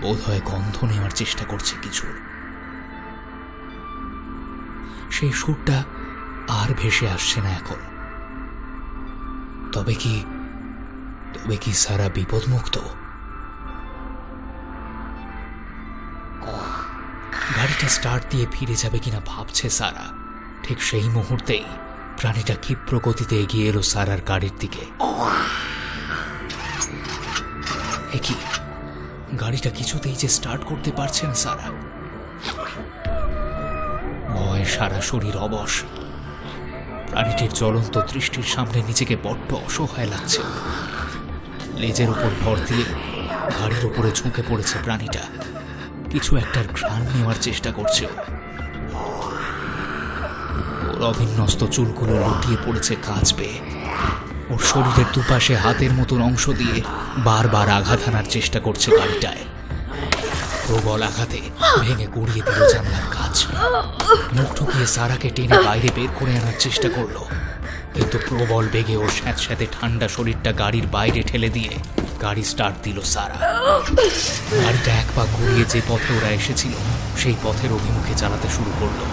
বোধহয় গন্ধ নেওয়ার চেষ্টা করছে কিছুর। সেই সুরটা আর ভেসে আসছে না এখন। তবে কি সারা বিপদমুক্ত? গাড়িটা স্টার্ট দিয়ে ফিরে যাবে কিনা ভাবছে সারা। ঠিক সেই মুহূর্তেই প্রাণীটা ক্ষিপ্র গতিতে এগিয়ে এলো সারার গাড়ির দিকে। কি গাড়িটা কিছুতেই যে স্টার্ট করতে পারছে না সারা। ভয়ে সারা শরীর অবশ। প্রাণীটির জ্বলন্ত দৃষ্টির সামনে নিজেকে বড্ড অসহায় লাগছে। লেজের উপর ভর দিয়ে গাড়ির উপরে ঝুঁকে পড়েছে প্রাণীটা। কিছু একটার ঘ্রাণ নেওয়ার চেষ্টা করছে। ওর অবিন্যস্ত চুলগুলো লুটিয়ে পড়েছে কাঁচ পেয়ে। ওর শরীরের দুপাশে হাতের মতন অংশ দিয়ে বারবার আঘাত হানার চেষ্টা করছে গাড়িটায়। প্রবল আঘাতে ভেঙে গুড়িয়ে দিল জানলার কাঁচ। মুখ ঠুকিয়ে সারাকে টেনে বাইরে বের করে আনার চেষ্টা করলো, কিন্তু প্রবল বেগে ওর স্যাঁতস্যাঁতে ঠান্ডা শরীরটা গাড়ির বাইরে ঠেলে দিয়ে গাড়ি স্টার্ট দিল সারা। গাড়িটা এক পা ঘুরিয়ে যে পথে ওরা এসেছিল সেই পথের অভিমুখে চালাতে শুরু করলো।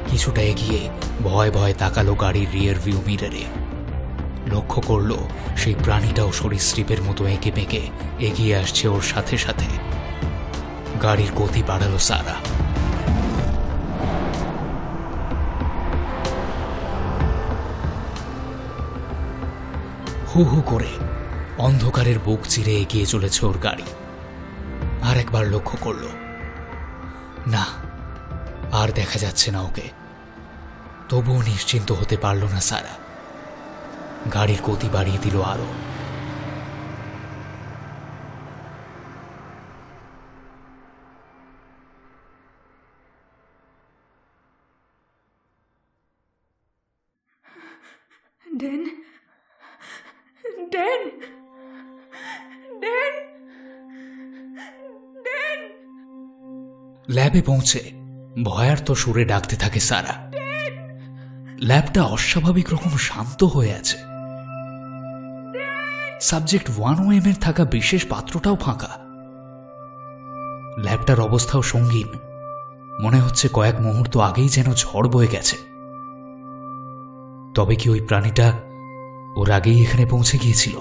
কিছুটা এগিয়ে ভয় ভয় তাকালো গাড়ির রিয়ার ভিউ মিররে। লক্ষ্য করলো সেই প্রাণীটাও সরীসৃপের মতো এঁকে বেঁকে এগিয়ে আসছে ওর সাথে সাথে। গাড়ির গতি বাড়ালো সারা। হু হু করে অন্ধকারের বুক চিরে এগিয়ে চলেছে ওর গাড়ি। আর একবার লক্ষ্য করল, না আর দেখা যাচ্ছে না ওকে। তবুও নিশ্চিন্ত হতে পারল না সারা। গাড়ির গতি বাড়িয়ে দিল আরো। ডেন, ডেন, ডেন, ডেন। ল্যাবে পৌঁছে ভয়ার্ত সুরে ডাকতে থাকে সারা। ল্যাবটা অস্বাভাবিক রকম শান্ত হয়ে আছে। সাবজেক্ট 1OM এর থাকা বিশেষ পাত্রটাও ফাঁকা। ল্যাবটার অবস্থাও সঙ্গীন। মনে হচ্ছে কয়েক মুহূর্ত আগেই যেন ঝড় বয়ে গেছে। তবে কি ওই প্রাণীটা ওর আগেই এখানে পৌঁছে গিয়েছিল?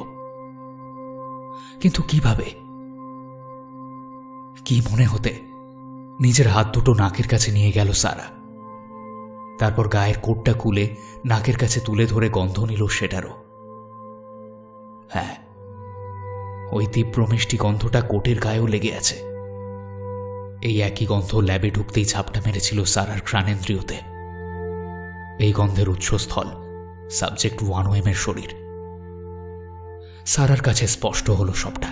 কিন্তু কিভাবে? কি মনে হতে নিজের হাত দুটো নাকের কাছে নিয়ে গেল সারা। তারপর গায়ের কোটটা খুলে নাকের কাছে তুলে ধরে গন্ধ নিল সেটারও। হ্যাঁ, ওই তীব্র মিষ্টি গন্ধটা কোটের গায়েও লেগে আছে। এই একই গন্ধ ল্যাবে ঢুকতেই ঝাপটা মেরেছিল সারার ঘ্রাণেন্দ্রিয়তে। এই গন্ধের উৎসস্থল সাবজেক্ট 1OM এর শরীর। সারার কাছে স্পষ্ট হলো সবটা।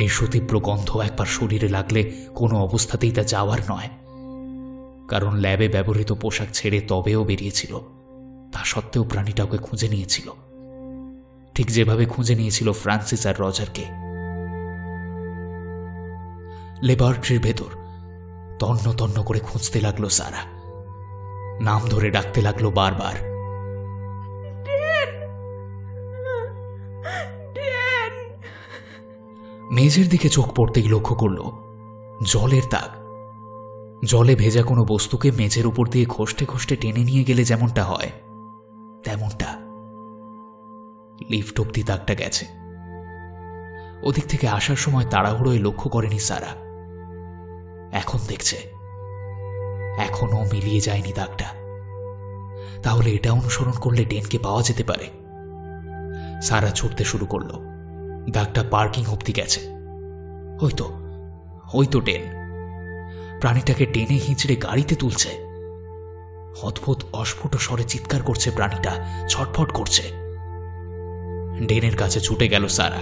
এই সুতীব্র গন্ধ একবার শরীরে লাগলে কোনো অবস্থাতেই তা যাওয়ার নয়, কারণ ল্যাবে ব্যবহৃত পোশাক ছেড়ে তবেও বেরিয়েছিল। তা সত্ত্বেও প্রাণীটা ওকে খুঁজে নিয়েছিল, ঠিক যেভাবে খুঁজে নিয়েছিল ফ্রান্সিস আর রজারকে। ল্যাবরেটরির ভেতর তন্ন তন্ন করে খুঁজতে লাগলো সারা। নাম ধরে ডাকতে লাগলো বারবার। মেঝের দিকে চোখ পড়তেই লক্ষ্য করল জলের দাগ। জলে ভেজা কোনো বস্তুকে মেঝের উপর দিয়ে ঘষতে ঘষতে টেনে নিয়ে গেলে যেমনটা হয় তেমনটা। লিফট অব্দি দাগটা গেছে। ওদিক থেকে আসার সময় তাড়াহুড়োয় লক্ষ্য করেনি সারা। এখন দেখছে এখনো মিলিয়ে যায়নি দাগটা। তাহলে এটা অনুসরণ করলে ডেনকে পাওয়া যেতে পারে। সারা ছুটতে শুরু করলো। দাগটা পার্কিং অব্দি গেছে। ওই তো ডেন। প্রাণীটাকে টেনে হিঁচড়ে গাড়িতে তুলছে। অদ্ভুত অস্ফুট স্বরে চিৎকার করছে প্রাণীটা, ছটফট করছে। ডেনের কাছে ছুটে গেল সারা।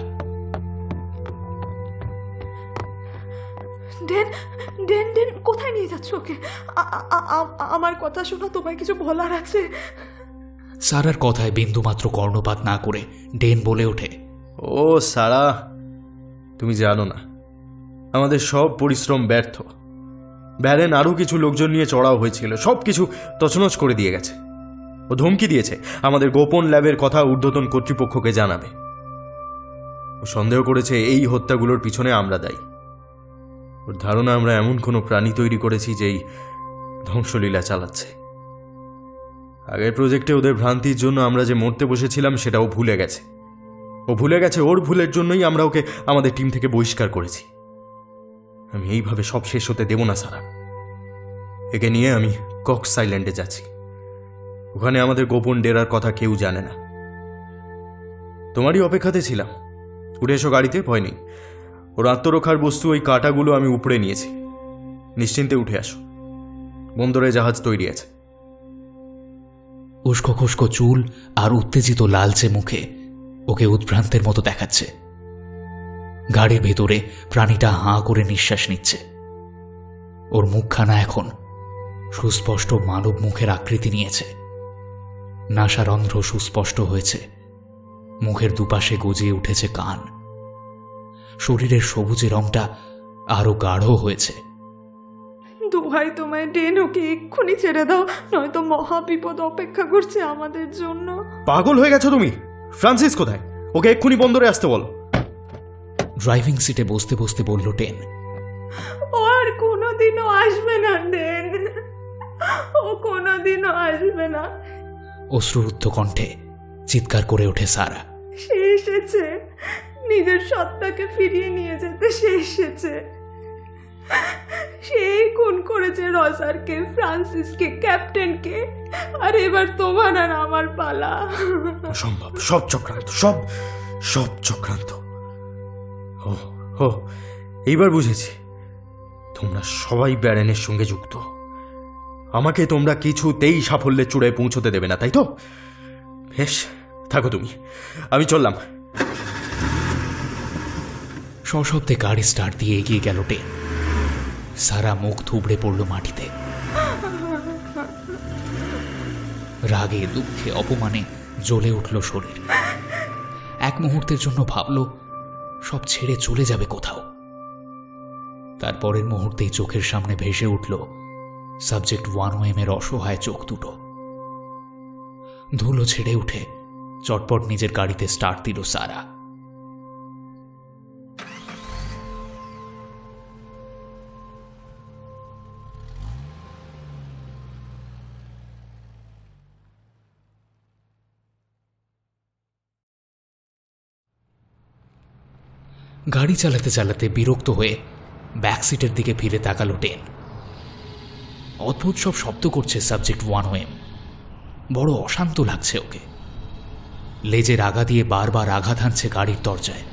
ডেন, ডেন, ডেন, কোথায় নিয়ে যাচ্ছ ওকে? আমার কথা শোনো, তোমায় কিছু বলার আছে। সারার কথায় বিন্দুমাত্র কর্ণপাত না করে ডেন বলে ওঠে, ও সারা, তুমি জানো না আমাদের সব পরিশ্রম ব্যর্থ। ব্যারেন আরও কিছু লোকজন নিয়ে চড়াও হয়েছিল, সব কিছু তছনছ করে দিয়ে গেছে। ও ধমকি দিয়েছে আমাদের গোপন ল্যাবের কথা ঊর্ধ্বতন কর্তৃপক্ষকে জানাবে। ও সন্দেহ করেছে এই হত্যাগুলোর পিছনে আমরা দায়ী। ওর ধারণা আমরা এমন কোনো প্রাণী তৈরি করেছি যেই ধ্বংসলীলা চালাচ্ছে। আগের প্রজেক্টে ওদের ভ্রান্তির জন্য আমরা যে মরতে বসেছিলাম সেটাও ভুলে গেছে। ও ভুলে গেছে ওর ভুলের জন্যই আমরা ওকে আমাদের টিম থেকে বহিষ্কার করেছি। আমি এইভাবে সব শেষ হতে দেব না সারা। একে নিয়ে আমি কক্স আইল্যান্ডে যাচ্ছি। ওখানে আমাদের গোপন ডেরার কথা কেউ জানে না। তোমারই অপেক্ষাতে ছিলাম। উঠে এসো গাড়িতে, ভয় নেই। ওর আত্মরক্ষার বস্তু ওই কাঁটাগুলো আমি উপড়ে নিয়েছি। নিশ্চিন্তে উঠে আসো, বন্দরে জাহাজ তৈরি আছে। উস্কো খুস্কো চুল আর উত্তেজিত লালচে মুখে ওকে উদ্ভ্রান্তের মতো দেখাচ্ছে। গাড়ির ভেতরে প্রাণীটা হাঁ করে নিঃশ্বাস নিচ্ছে। ওর মুখখানা এখন সুস্পষ্ট মানব মুখের আকৃতি নিয়েছে। নাসারন্ধ্র সুস্পষ্ট হয়েছে। মুখের দুপাশে গজিয়ে উঠেছে কান। শরীরের সবুজে রংটা আরো গাঢ় হয়েছে। দোহাই তোমায় ডেন, ওকে এক্ষুনি ছেড়ে দাও, নয়তো মহা বিপদ অপেক্ষা করছে আমাদের জন্য। পাগল হয়ে গেছো তুমি? ফ্রান্সিস কোথায়? ওকে এক্ষুনি বন্দরে আসতে বলো। ড্রাইভিং সিটে বসতে বসতে বলল টেন। ও আর কোনোদিনও আসবে না ডেন, ও কোনোদিনও আসবে না। অশ্রুরুদ্ধ কণ্ঠে চিৎকার করে ওঠে সারা। সে এসেছে, নিজের সত্তাকে ফিরিয়ে নিয়ে যেতে সে এসেছে। সেই খুন করেছে রজারকে, ফ্রান্সিসকে, ক্যাপ্টেনকে, আর এবার তোমার আর আমার পালা। অসম্ভব, সব চক্রান্ত, সব চক্রান্ত। ও এইবার বুঝেছি, তোমরা সবাই ব্যারেনের সঙ্গে যুক্ত। আমাকে তোমরা কিছুতেই সাফল্যের চূড়ায় পৌঁছতে দেবে না, তাই তো? বেশ, থাকো তুমি, আমি চললাম। সশব্দে গাড়ি স্টার্ট দিয়ে এগিয়ে গেল টেন। সারা মুখ থুবড়ে পড়ল মাটিতে। রাগে, দুঃখে, অপমানে জ্বলে উঠল শরীর। এক মুহূর্তের জন্য ভাবল সব ছেড়ে চলে যাবে কোথাও। তারপরের মুহূর্তেই চোখের সামনে ভেসে উঠল সাবজেক্ট 1OM এর অসহায় চোখ দুটো। ধুলো ছেড়ে উঠে চটপট নিজের গাড়িতে স্টার্ট দিল সারা। গাড়ি চালাতে চালাতে বিরক্ত হয়ে ব্যাক সিটের দিকে ফিরে তাকালো টেন। অদ্ভুত সব শব্দ করছে সাবজেক্ট 1OM। বড় অশান্ত লাগছে ওকে। লেজের আগা দিয়ে বারবার আঘাত হানছে গাড়ির দরজায়।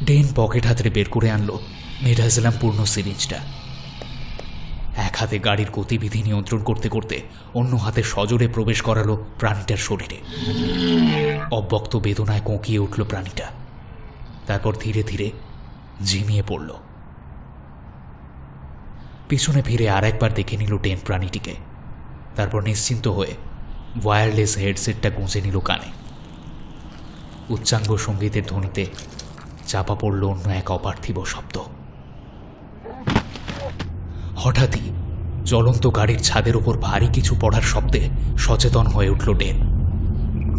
ডেন পকেট হাতে বের করে আনলো মেডাজেলাম পূর্ণ সিরিঞ্জটা। এক হাতে গাড়ির গতিবিধি নিয়ন্ত্রণ করতে করতে অন্য হাতে সজোরে প্রবেশ করালো প্রাণীটার শরীরে। অব্যক্ত বেদনায় কোঁকিয়ে উঠল প্রাণীটা। তারপর ধীরে ধীরে ঝিমিয়ে পড়ল। পিছনে ফিরে আর একবার দেখে নিল টেন প্রাণীটিকে। তারপর নিশ্চিন্ত হয়ে ওয়্যারলেস হেডসেটটা গুঁজে নিল কানে। উচ্চাঙ্গ সঙ্গীতের ধ্বনিতে চাপা পড়ল অন্য এক অপার্থিব শব্দ। হঠাৎই জ্বলন্ত গাড়ির ছাদের ওপর ভারী কিছু পড়ার শব্দে সচেতন হয়ে উঠল টেন।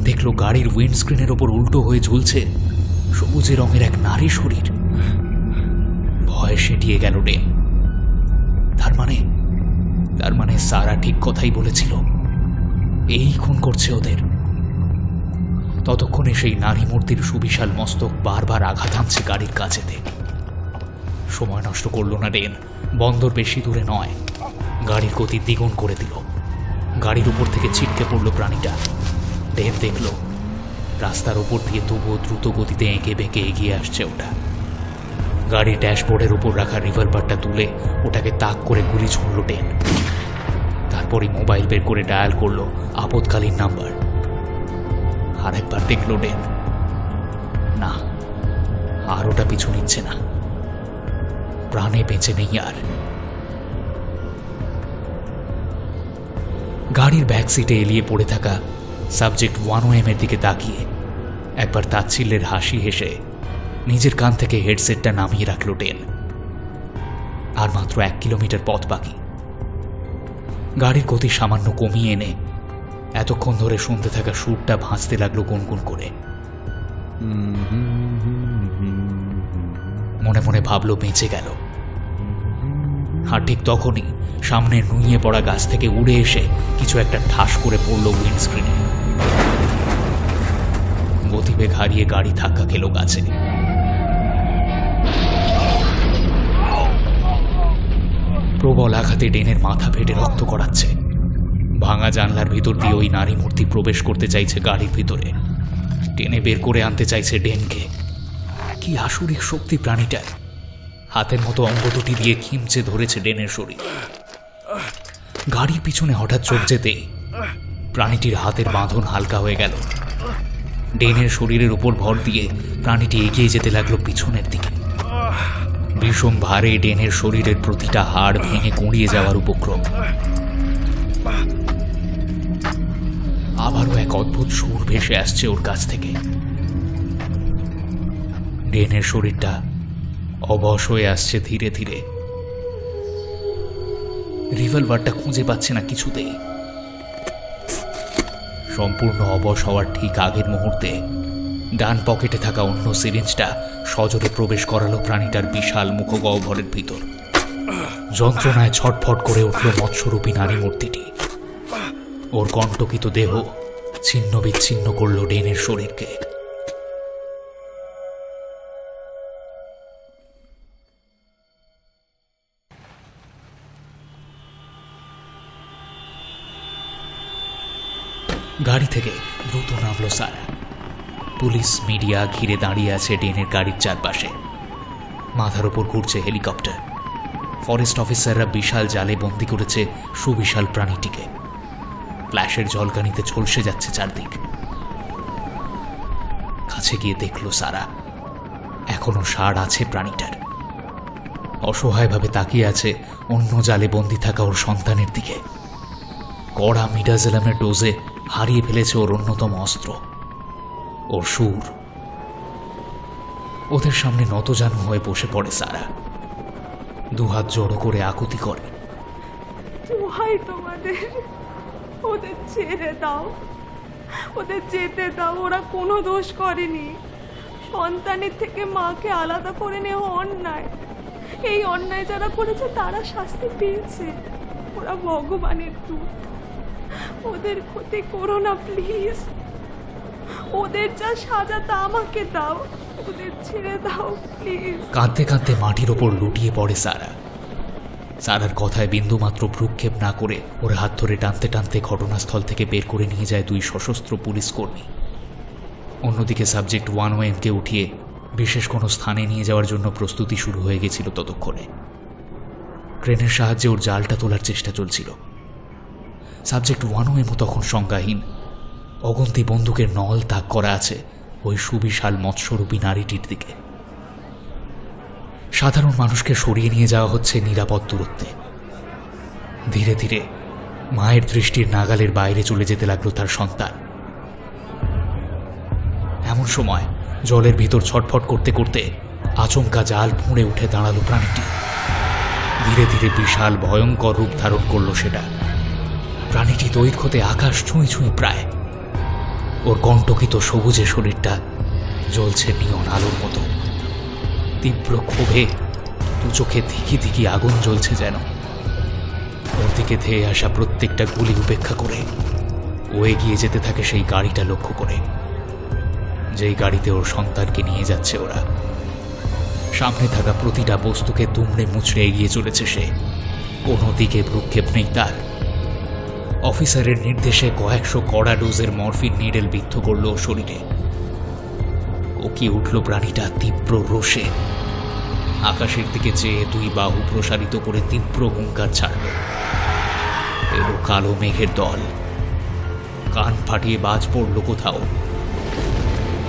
দেখল গাড়ির উইন্ডস্ক্রিনের ওপর উল্টো হয়ে ঝুলছে সবুজে রঙের এক নারী শরীর। ভয়ে সেটিয়ে গেল টেন। তার মানে সারা ঠিক কথাই বলেছিল, এই খুন করছে ওদের। ততক্ষণে সেই নারী মূর্তির সুবিশাল মস্তক বারবার আঘাত হানছে গাড়ির কাছেতে। সময় নষ্ট করল না টেন। বন্দর বেশি দূরে নয়। গাড়ির গতি দ্বিগুণ করে দিল। গাড়ির উপর থেকে ছিটকে পড়ল প্রাণীটা। টেন দেখল রাস্তার ওপর দিয়ে তবুও দ্রুত গতিতে এঁকে বেঁকে এগিয়ে আসছে ওটা। গাড়ির ড্যাশবোর্ডের উপর রাখা রিভলভারটা তুলে ওটাকে তাক করে গুলি ছুড়ল টেন। তারপরই মোবাইল বের করে ডায়াল করলো আপদকালীন নাম্বার। আর একবার দেখল টেন, না, আর ওটা পিছু নিচ্ছে না। প্রাণে বেঁচে নেই আর। গাড়ির ব্যাক সিটে এলিয়ে পড়ে থাকা সাবজেক্ট 1OM এর দিকে তাকিয়ে একবার তাচ্ছিল্যের হাসি হেসে নিজের কান থেকে হেডসেটটা নামিয়ে রাখল টেন। আর মাত্র 1 কিলোমিটার পথ বাকি। গাড়ির গতি সামান্য কমিয়ে এনে এতক্ষণ ধরে শুনতে থাকা সুরটা ভাঁজতে লাগলো গুনগুন করে। মনে মনে ভাবলো বেঁচে গেল, আর ঠিক তখনই সামনে নুইয়ে পড়া গাছ থেকে উড়ে এসে কিছু একটা ঠাস করে পড়ল উইন্ডস্ক্রিনে। গতিবেগ হারিয়ে গাড়ি ধাক্কা খেল গাছে। প্রবল আঘাতে ডেনের মাথা ফেটে রক্ত গড়াচ্ছে। ভাঙা জানলার ভিতর দিয়ে ওই নারী মূর্তি প্রবেশ করতে চাইছে গাড়ির ভিতরে, টেনে বের করে আনতে চাইছে ডেনকে। কি আসুরিক শক্তি প্রাণীটার! হাতের মতো অঙ্গ দুটি দিয়ে খিমচে ধরেছে ডেনের শরীর। গাড়ির পিছনে হঠাৎ চোখ যেতে প্রাণীটির হাতের বাঁধন হালকা হয়ে গেল। ডেনের শরীরের উপর ভর দিয়ে প্রাণীটি এগিয়ে যেতে লাগলো পিছনের দিকে। ভীষণ ভারে ডেনের শরীরের প্রতিটা হাড় ভেঙে গুঁড়িয়ে যাওয়ার উপক্রম। আবারও এক অদ্ভুত সুর ভেসে আসছে ওর কাছ থেকে। ডেনের শরীরটা অবশ হয়ে আসছে ধীরে ধীরে। রিভলভারটা খুঁজে পাচ্ছে না কিছুতেই। সম্পূর্ণ অবশ হওয়ার ঠিক আগের মুহূর্তে ডান পকেটে থাকা অন্য সিরিঞ্জটা সজোরে প্রবেশ করালো প্রাণীটার বিশাল মুখগহ্বরের ভিতর। যন্ত্রণায় ছটফট করে উঠল মৎস্যরূপী নারী মূর্তিটি। ওর কণ্টকিত দেহ ছিন্ন বিচ্ছিন্ন করল ডেনের শরীরকে। গাড়ি থেকে দ্রুত নামল সারা। পুলিশ মিডিয়া ঘিরে দাঁড়িয়ে আছে ডেনের গাড়ির চারপাশে। মাথার ওপর ঘুরছে হেলিকপ্টার। ফরেস্ট অফিসাররা বিশাল জালে বন্দি করেছে সুবিশাল প্রাণীটিকে। ফ্ল্যাশের ঝলকানিতে ঝলসে যাচ্ছে চারদিক। কাছে গিয়ে দেখল সারা, এখনো ষাঁড় আছে প্রাণীটার। অসহায়ভাবে তাকিয়ে আছে অন্য জালে বন্দি থাকা ওর সন্তানের দিকে। কড়া মিডাজেলামের ডোজে হারিয়ে ফেলেছে ওর অন্যতম অস্ত্র, ওর সুর। ওদের সামনে নতজানু হয়ে বসে পড়ে সারা। দুহাত জড়ো করে আকুতি করে, তোমাদের ওদের ছেড়ে দাও, ওদের যেতে দাও। ওরা কোনো দোষ করেনি। সন্তানের থেকে মাকে আলাদা করে নেওয়া অন্যায়। এই অন্যায় যারা করেছে তারা শাস্তি পেয়েছে। ওরা ভগবানের দূত। ওদের ক্ষতি করো না প্লিজ। ওদের যা সাজা তা আমাকে দাও। ওদের ছেড়ে দাও প্লিজ। কাঁদতে কাঁদতে মাটির ওপর লুটিয়ে পড়ে সারা। সারার কথায় বিন্দুমাত্র ভ্রুক্ষেপ না করে ওর হাত ধরে টানতে টানতে ঘটনাস্থল থেকে বের করে নিয়ে যায় দুই সশস্ত্র পুলিশ কর্মী। অন্যদিকে সাবজেক্ট 1OM-কে উঠিয়ে বিশেষ কোনো স্থানে নিয়ে যাওয়ার জন্য প্রস্তুতি শুরু হয়ে গেছিল ততক্ষণে। ক্রেনের সাহায্যে ওর জালটা তোলার চেষ্টা চলছিল। সাবজেক্ট 1OM তখন সংজ্ঞাহীন। অগন্তি বন্দুকের নল তাক করা আছে ওই সুবিশাল মৎস্যরূপী নারীটির দিকে। সাধারণ মানুষকে সরিয়ে নিয়ে যাওয়া হচ্ছে নিরাপদ দূরত্বে। ধীরে ধীরে মায়ের দৃষ্টির নাগালের বাইরে চলে যেতে লাগলো তার সন্তান। এমন সময় জলের ভিতর ছটফট করতে করতে আচমকা জাল ফুঁড়ে উঠে দাঁড়ালো প্রাণীটি। ধীরে ধীরে বিশাল ভয়ঙ্কর রূপ ধারণ করল সেটা। প্রাণীটি দৈর্ঘ্যতে আকাশ ছুঁই ছুঁই প্রায়। ওর কণ্টকিত সবুজে শরীরটা জ্বলছে নিয়ন আলোর মতো। তীব্র ক্ষোভে দু চোখে ধিকি ধিকি আগুন জ্বলছে যেন। ওর দিকে ধেয়ে আসা প্রত্যেকটা গুলি উপেক্ষা করে ও এগিয়ে যেতে থাকে সেই গাড়িটা লক্ষ্য করে, যেই গাড়িতে ওর সন্তানকে নিয়ে যাচ্ছে ওরা। সামনে থাকা প্রতিটা বস্তুকে দুমড়ে মুচড়ে এগিয়ে চলেছে সে। কোনো দিকে ভ্রুক্ষেপ নেই তার। অফিসারের নির্দেশে কয়েকশো কড়া ডোজের মরফিন নিডেল বিদ্ধ করল শরীরে। ওকিয়ে উঠল প্রাণীটা তীব্র রোষে। আকাশের দিকে চেয়ে দুই বাহু প্রসারিত করে তীব্র হুঙ্কার ছাড়ল। এলো কালো মেঘের দল। কান ফাটিয়ে বাজ পড়ল কোথাও।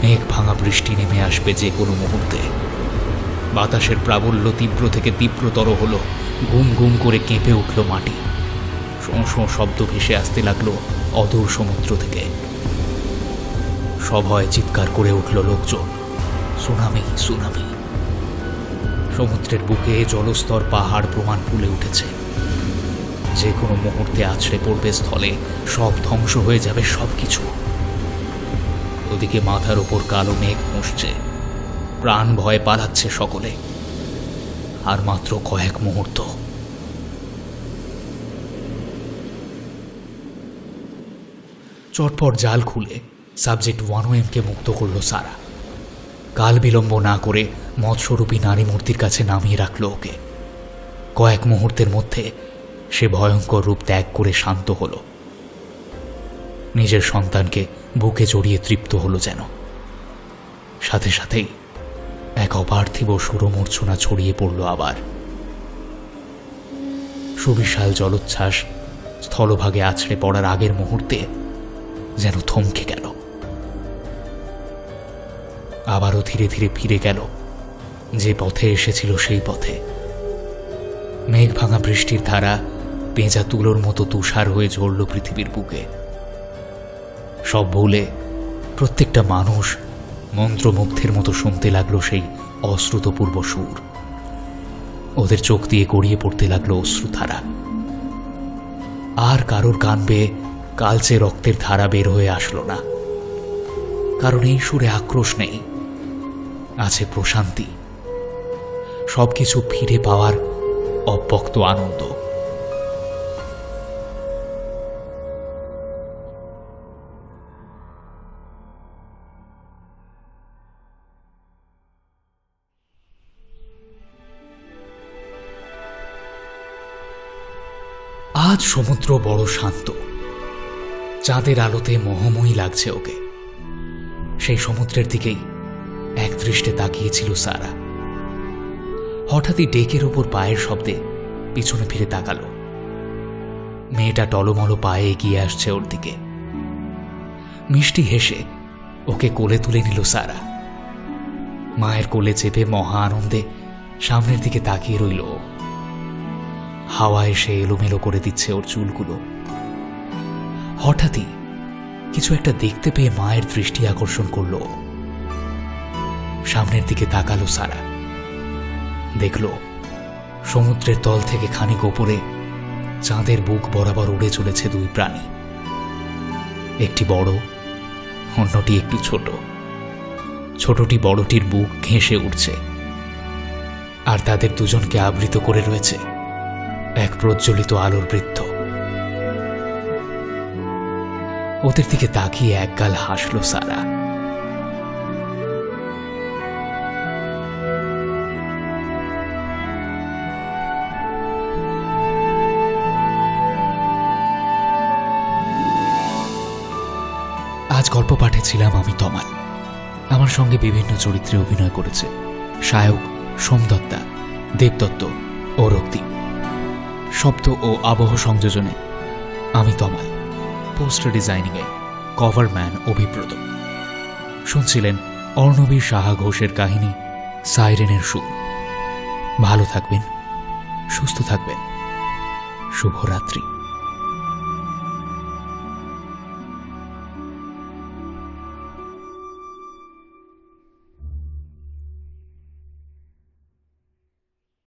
মেঘ ভাঙা বৃষ্টি নেমে আসবে যে কোনো মুহূর্তে। বাতাসের প্রাবল্য তীব্র থেকে তীব্রতর হল। গুম গুম করে কেঁপে উঠল মাটি। শোঁ শোঁ শব্দ ভেসে আসতে লাগলো অদূর সমুদ্র থেকে। সভয়ে চিৎকার করে উঠল লোকজন, সুনামি সুনামি। সমুদ্রের বুকে জলস্তর পাহাড় প্রমাণ ফুলে উঠেছে। যে কোনো মুহূর্তে আছড়ে পড়বে স্থলে, সব ধ্বংস হয়ে যাবে সবকিছু। ওদিকে মাথার ওপর কালো মেঘ মুছছে। প্রাণ ভয়ে পালাচ্ছে সকলে। আর মাত্র কয়েক মুহূর্ত, চটপট জাল খুলে সাবজেক্ট 1OM-কে মুক্ত করল সারা। কাল বিলম্ব না করে মৎস্বরূপী নারী মূর্তির কাছে নামিয়ে রাখল ওকে। কয়েক মুহূর্তের মধ্যে সে ভয়ঙ্কর রূপ ত্যাগ করে শান্ত হল। নিজের সন্তানকে বুকে জড়িয়ে তৃপ্ত হল যেন। সাথে সাথেই এক অপার্থিব সুরমূর্ছনা ছড়িয়ে পড়ল আবার। সুবিশাল জলোচ্ছ্বাস স্থলভাগে আছড়ে পড়ার আগের মুহূর্তে যেন থমকে গেল। আবারও ধীরে ধীরে ফিরে গেল যে পথে এসেছিল সেই পথে। মেঘ ভাঙা বৃষ্টির ধারা পেঁজা তুলোর মতো তুষার হয়ে ঝরল পৃথিবীর বুকে। সব ভুলে প্রত্যেকটা মানুষ মন্ত্রমুগ্ধের মতো শুনতে লাগলো সেই অশ্রুতপূর্ব সুর। ওদের চোখ দিয়ে গড়িয়ে পড়তে লাগলো অশ্রুধারা। আর কারোর কান বেয়ে কালচে রক্তের ধারা বের হয়ে আসলো না, কারণ এই সুরে আক্রোশ নেই, আছে প্রশান্তি, সবকিছু ফিরে পাওয়ার অব্যক্ত আনন্দ। আজ সমুদ্র বড় শান্ত, চাঁদের আলোতে মোহময়ী লাগছে ওকে। সেই সমুদ্রের দিকেই এক দৃষ্টে তাকিয়েছিল সারা। হঠাৎই ডেকের ওপর পায়ের শব্দে পিছনে ফিরে তাকালো। মেয়েটা টলমলো পায়ে এগিয়ে আসছে ওর দিকে। মিষ্টি হেসে ওকে কোলে তুলে নিল সারা। মায়ের কোলে চেপে মহা আনন্দে সামনের দিকে তাকিয়ে রইল। হাওয়া এসে এলোমেলো করে দিচ্ছে ওর চুলগুলো। হঠাৎই কিছু একটা দেখতে পেয়ে মায়ের দৃষ্টি আকর্ষণ করল। সামনের দিকে তাকালো সারা। দেখল সমুদ্রের তল থেকে খানিক ওপরে চাঁদের বুক বরাবর উড়ে চলেছে দুই প্রাণী, একটি বড়, অন্যটি একটু ছোট। ছোটটি বড়টির বুক ঘেঁষে উঠছে, আর তাদের দুজনকে আবৃত করে রয়েছে এক প্রজ্বলিত আলোর বৃত্ত। ওদের দিকে তাকিয়ে একগাল হাসল সারা। আজ গল্প পাঠে ছিলাম আমি তমাল। আমার সঙ্গে বিভিন্ন চরিত্রে অভিনয় করেছে সায়ক সোমদত্তা, দেবদত্ত ও রক্তিম। শব্দ ও আবহ সংযোজনে আমি তমাল, পোস্টার ডিজাইনিংয়ে কভারম্যান অভিব্রত। শুনছিলেন অর্ণবী সাহা ঘোষের কাহিনী সাইরেনের সুর। ভালো থাকবেন, সুস্থ থাকবেন। শুভরাত্রি।